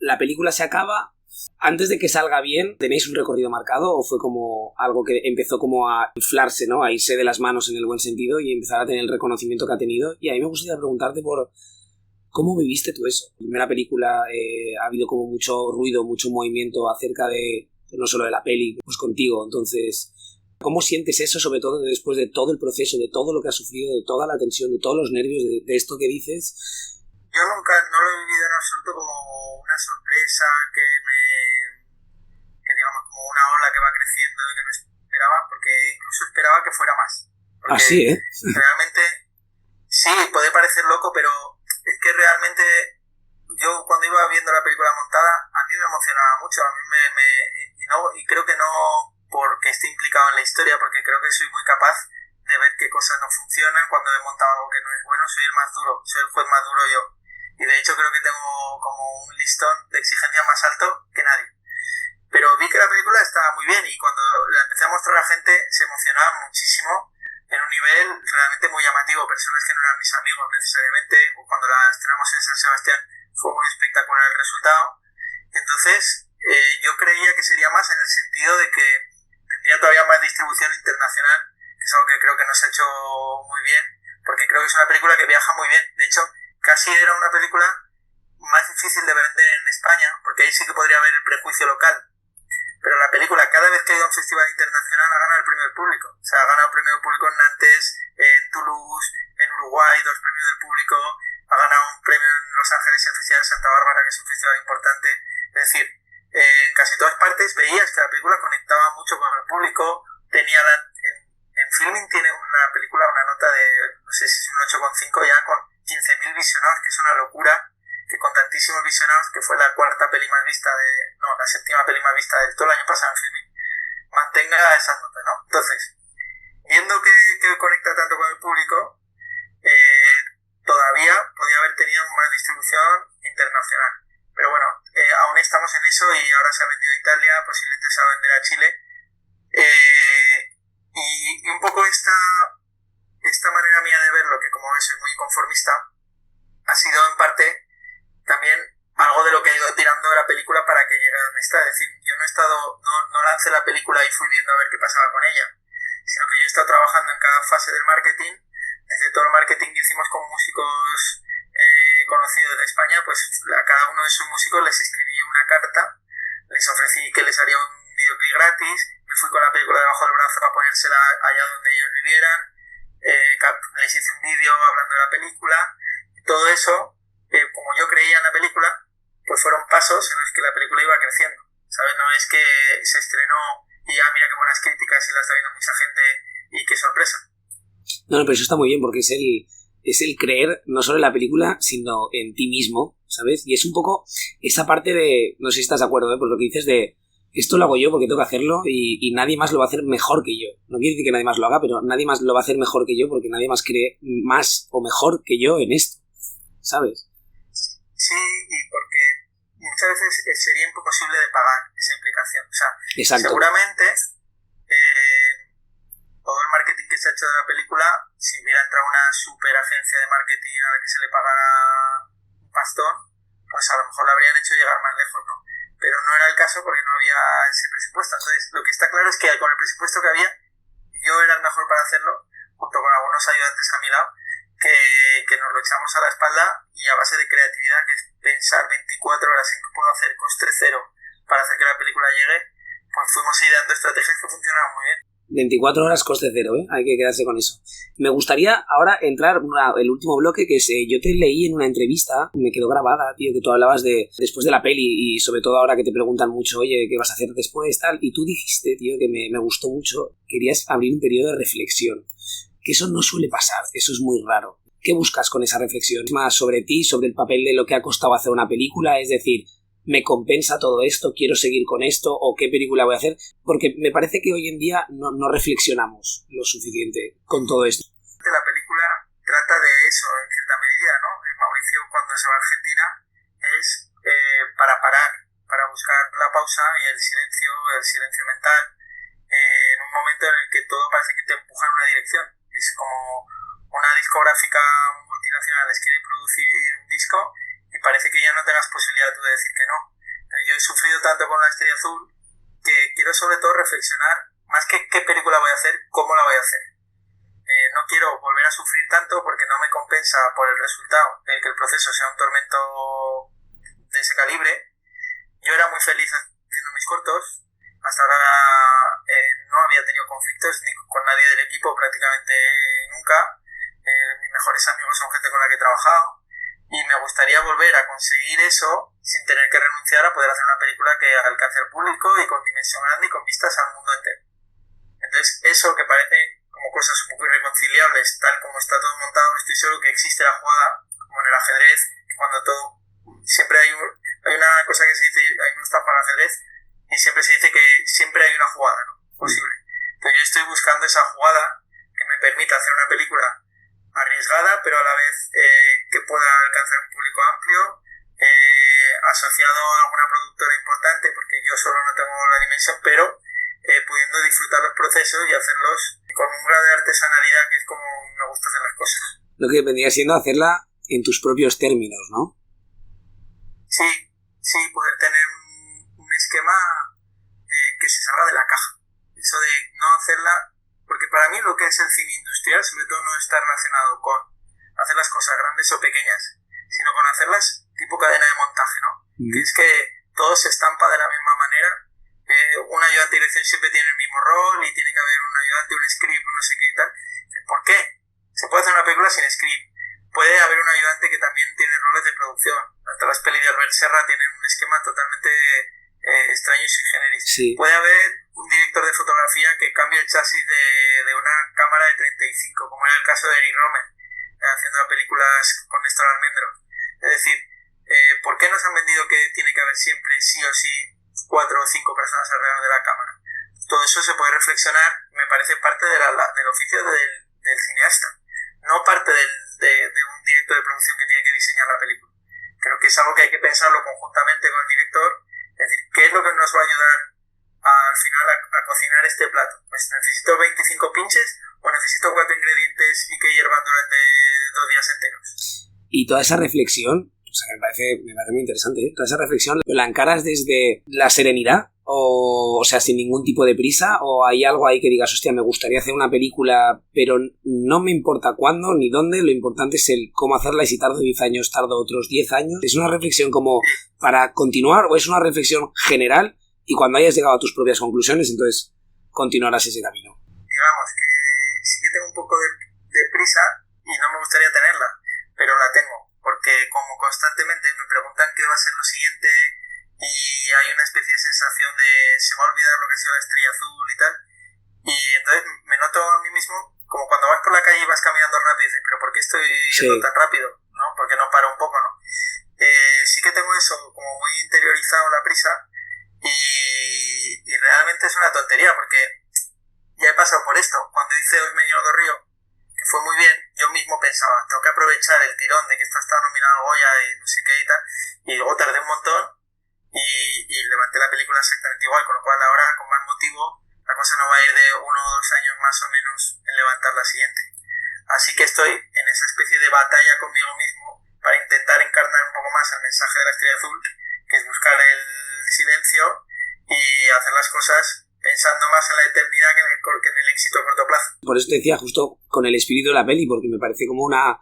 ¿La película se acaba? Antes de que salga bien, ¿tenéis un recorrido marcado o fue como algo que empezó como a inflarse, ¿no? A irse de las manos en el buen sentido y empezar a tener el reconocimiento que ha tenido? Y a mí me gustaría preguntarte por ¿cómo viviste tú eso? En la primera película ha habido como mucho ruido, mucho movimiento acerca de, no solo de la peli, pues contigo. Entonces, ¿cómo sientes eso, sobre todo después de todo el proceso, de todo lo que has sufrido, de toda la tensión, de todos los nervios, de esto que dices? yo nunca, no lo he vivido en absoluto como una sorpresa que digamos, como una ola que va creciendo y que no esperaba, porque incluso esperaba que fuera más. Porque así, realmente, sí, puede parecer loco, pero es que realmente yo cuando iba viendo la película montada, a mí me emocionaba mucho, a mí y creo que no porque esté implicado en la historia, porque creo que soy muy capaz de ver qué cosas no funcionan cuando he montado algo que no es bueno, soy el más duro, soy el juez más duro yo. Y de hecho creo que tengo como un listón de exigencia más alto que nadie. Pero vi que la película estaba muy bien y cuando la empecé a mostrar a la gente se emocionaba muchísimo en un nivel realmente muy llamativo. Personas que no eran mis amigos necesariamente, o cuando la estrenamos en San Sebastián fue muy espectacular el resultado. Entonces yo creía que sería más en el sentido de que tendría todavía más distribución internacional, que es algo que creo que no se ha hecho muy bien, porque creo que es una película que viaja muy bien. De hecho, casi era una película más difícil de vender en España, porque ahí sí que podría haber el prejuicio local. Pero la película, cada vez que ha ido a un festival internacional, ha ganado el premio del público. O sea, ha ganado el premio del público en Nantes, en Toulouse, en Uruguay, 2 premios del público. Ha ganado un premio en Los Ángeles, en el Festival de Santa Bárbara, que es un festival importante. Es decir, en casi todas partes veías que la película conectaba mucho con el público. En Filmin tiene una película, una nota de, no sé si es un 8,5 ya, con 15.000 visionados, que es una locura, que con tantísimos visionados, que fue la la séptima peli más vista de todo el año pasado en Filmin, mantenga esas notas, ¿no? Entonces, viendo que conecta tanto con el público, todavía podía haber tenido más distribución internacional. Pero bueno, aún estamos en eso y ahora se ha vendido a Italia, posiblemente se va a vender a Chile. Y un poco esta manera mía de verlo, que como ves soy muy conformista, ha sido en parte también algo de lo que ha ido tirando la película para que llegue a donde está. Es decir, yo no lancé la película y fui viendo a ver qué pasaba con ella, sino que yo he estado trabajando en cada fase del marketing, desde todo el marketing que hicimos con músicos conocidos de España, pues a cada uno de esos músicos les escribí una carta, les ofrecí que les haría un videoclip gratis, me fui con la película debajo del brazo a ponérsela allá donde ellos vivieran, les hice un vídeo hablando de la película, y todo eso, como yo creía en la película, pues fueron pasos en los que la película iba creciendo, ¿sabes? No es que se estrenó y mira qué buenas críticas y la está viendo mucha gente y qué sorpresa. No, pero eso está muy bien porque es el creer no solo en la película, sino en ti mismo, ¿sabes? Y es un poco esa parte de, no sé si estás de acuerdo, por lo que dices de esto lo hago yo porque tengo que hacerlo y nadie más lo va a hacer mejor que yo. No quiere decir que nadie más lo haga, pero nadie más lo va a hacer mejor que yo porque nadie más cree más o mejor que yo en esto, ¿sabes? Sí, y porque muchas veces sería imposible de pagar esa implicación. O sea, exacto. Seguramente todo el marketing que se ha hecho de la película, si hubiera entrado una super agencia de marketing a la que se le pagara un pastón, pues a lo mejor la habrían hecho llegar más lejos, ¿no? Pero no era el caso porque no había ese presupuesto. Entonces, lo que está claro es que con el presupuesto que había, yo era el mejor para hacerlo, junto con algunos ayudantes a mi lado, que nos lo echamos a la espalda y a base de creatividad, que es pensar 24 horas en qué puedo hacer coste cero para hacer que la película llegue, pues fuimos ideando estrategias que funcionaban muy bien. 24 horas coste cero, ¿eh? Hay que quedarse con eso. Me gustaría ahora entrar el último bloque, que es, yo te leí en una entrevista, me quedó grabada, tío, que tú hablabas de después de la peli y sobre todo ahora que te preguntan mucho, oye, ¿qué vas a hacer después, tal? Y tú dijiste, tío, que me gustó mucho, querías abrir un periodo de reflexión. Que eso no suele pasar, eso es muy raro. ¿Qué buscas con esa reflexión? ¿Es más sobre ti, sobre el papel de lo que ha costado hacer una película? Es decir, ¿me compensa todo esto? ¿Quiero seguir con esto? ¿O qué película voy a hacer? Porque me parece que hoy en día no reflexionamos lo suficiente con todo esto. La película trata de eso, en cierta medida, ¿no? Mauricio, cuando se va a Argentina, es para parar, para buscar la pausa y el silencio mental, en un momento en el que todo parece que te empuja en una dirección. Es como una discográfica multinacional les quiere producir un disco y parece que ya no tengas posibilidad tú de decir que no. Yo he sufrido tanto con La Estrella Azul que quiero sobre todo reflexionar, más que qué película voy a hacer, cómo la voy a hacer. No quiero volver a sufrir tanto porque no me compensa por el resultado, que el proceso sea un tormento de ese calibre. Yo era muy feliz haciendo mis cortos, hasta ahora no había tenido conflictos ni con nadie del equipo prácticamente nunca. Mis mejores amigos son gente con la que he trabajado y me gustaría volver a conseguir eso sin tener que renunciar a poder hacer una película que alcance al público y con dimensión grande y con vistas al mundo entero. Entonces, eso que parece como cosas un poco irreconciliables, tal como está todo montado, estoy seguro que existe la jugada, como en el ajedrez, que cuando todo, siempre hay una cosa que se dice, hay un para el ajedrez, y siempre se dice que siempre hay una jugada, ¿no? Posible. Entonces yo estoy buscando esa jugada que me permita hacer una película arriesgada, pero a la vez que pueda alcanzar un público amplio, asociado a alguna productora importante, porque yo solo no tengo la dimensión, pero pudiendo disfrutar los procesos y hacerlos con un grado de artesanalidad que es como me gusta hacer las cosas. Lo que vendría siendo hacerla en tus propios términos, ¿no? Sí, poder tener un esquema que se salga de la caja. Eso de no hacerla, porque para mí lo que es el cine industrial sobre todo no está relacionado con hacer las cosas grandes o pequeñas, sino con hacerlas tipo cadena de montaje, ¿no? Que es que todo se estampa de la misma manera. Un ayudante de dirección siempre tiene el mismo rol y tiene que haber un ayudante, un script, no sé qué y tal. ¿Por qué? Se puede hacer una película sin script. Puede haber un ayudante que también tiene roles de producción. Hasta las pelis de Albert Serra tienen un esquema totalmente extraño y sui generis. Sí. Puede haber un director de fotografía que cambie el chasis de una cámara de 35, como era el caso de Eric Romer, haciendo películas con Néstor Almendros. Es decir, ¿por qué nos han vendido que tiene que haber siempre, sí o sí, 4 o 5 personas alrededor de la cámara? Todo eso se puede reflexionar, me parece parte del oficio del cineasta, no parte de un director de producción que tiene que diseñar la película. Creo que es algo que hay que pensarlo conjuntamente con el director, es decir, ¿qué es lo que nos va a ayudar al final a cocinar este plato? Pues necesito 25 pinches o necesito 4 ingredientes y que hiervan durante 2 días enteros. Y toda esa reflexión, o sea, me parece muy interesante, ¿eh? Toda esa reflexión, ¿la encaras desde la serenidad? O sea, sin ningún tipo de prisa, o hay algo ahí que digas, hostia, me gustaría hacer una película, pero no me importa cuándo ni dónde, lo importante es el cómo hacerla, y si tardo 10 años, tardo otros 10 años. ¿Es una reflexión como para continuar o es una reflexión general y cuando hayas llegado a tus propias conclusiones, entonces continuarás ese camino? Digamos que sí que tengo un poco de prisa y no me gustaría tenerla, pero la tengo, porque como constantemente me preguntan qué va a ser lo siguiente y hay una especie de sensación de se me va a olvidar lo que ha sido la estrella azul y tal, y entonces me noto a mí mismo como cuando vas por la calle y vas caminando rápido y dices, pero ¿por qué estoy yendo tan rápido? ¿No? ¿Por qué no paro un poco? ¿No? Sí que tengo eso como muy interiorizado, la prisa, y realmente es una tontería porque ya he pasado por esto. Cuando hice Os Menino do Río, que fue muy bien, yo mismo pensaba, tengo que aprovechar el tirón de que esto está nominado al Goya y no sé qué y tal, y luego tardé un montón y levanté la película exactamente igual, con lo cual ahora con más motivo la cosa no va a ir de 1 o 2 años más o menos en levantar la siguiente. Así que estoy en esa especie de batalla conmigo mismo para intentar encarnar un poco más el mensaje de la estrella azul, que es buscar el silencio y hacer las cosas pensando más en la eternidad que en el éxito a corto plazo. Por eso te decía, justo con el espíritu de la peli, porque me parece como una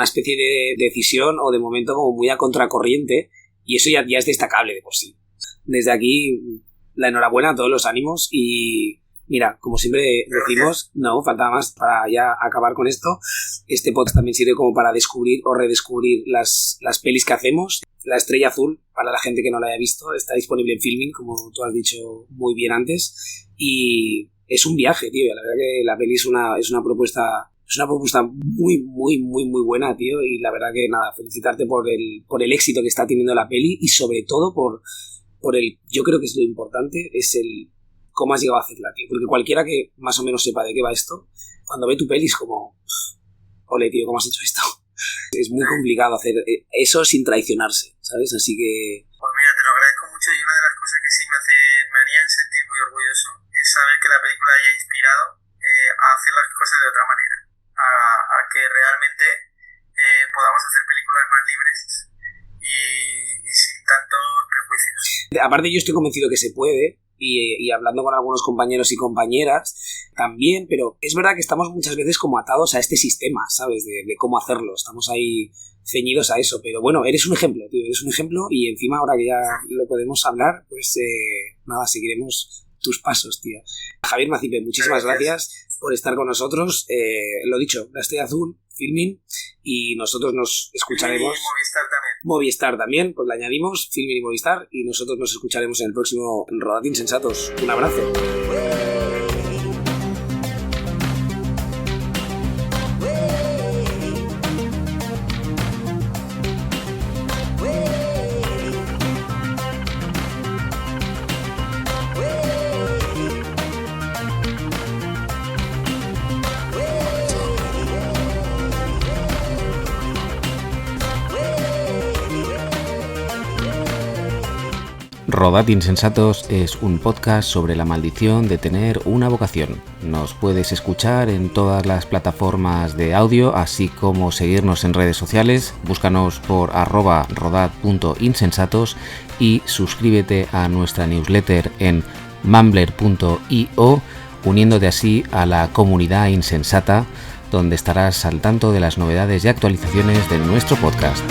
especie de decisión o de momento como muy a contracorriente, y eso ya es destacable de por sí. Desde aquí, la enhorabuena a todos los ánimos y mira, como siempre decimos, no, faltaba más para ya acabar con esto. Este podcast también sirve como para descubrir o redescubrir las pelis que hacemos. La Estrella Azul, para la gente que no la haya visto, está disponible en Filmin, como tú has dicho muy bien antes, y es un viaje, tío. La verdad que la peli es una propuesta muy, muy, muy, muy buena, tío, y la verdad que nada, felicitarte por el éxito que está teniendo la peli y sobre todo por yo creo que es lo importante, es el cómo has llegado a hacerla, tío, porque cualquiera que más o menos sepa de qué va esto, cuando ve tu peli es como, ole, tío, ¿cómo has hecho esto? Es muy complicado hacer eso sin traicionarse, ¿sabes? Así que... Pues mira, te lo agradezco mucho y una de las cosas que sí me harían sentir muy orgulloso es saber que la película haya inspirado a hacer las cosas de otra manera, a que realmente podamos hacer películas más libres y sin tantos prejuicios. Aparte yo estoy convencido que se puede y hablando con algunos compañeros y compañeras también, pero es verdad que estamos muchas veces como atados a este sistema, ¿sabes? De cómo hacerlo, estamos ahí ceñidos a eso, pero bueno, eres un ejemplo, tío, eres un ejemplo y encima ahora que ya lo podemos hablar, pues nada, seguiremos tus pasos, tío. Javier Macipe, muchísimas gracias por estar con nosotros. Lo dicho, La Estrella Azul, Filmin, y nosotros nos escucharemos. Y Movistar también. Movistar también, pues le añadimos, Filmin y Movistar, y nosotros nos escucharemos en el próximo Rodad Insensatos. Un abrazo. Rodad Insensatos es un podcast sobre la maldición de tener una vocación. Nos puedes escuchar en todas las plataformas de audio, así como seguirnos en redes sociales. Búscanos por @rodad.insensatos y suscríbete a nuestra newsletter en mumbler.io, uniéndote así a la comunidad insensata, donde estarás al tanto de las novedades y actualizaciones de nuestro podcast.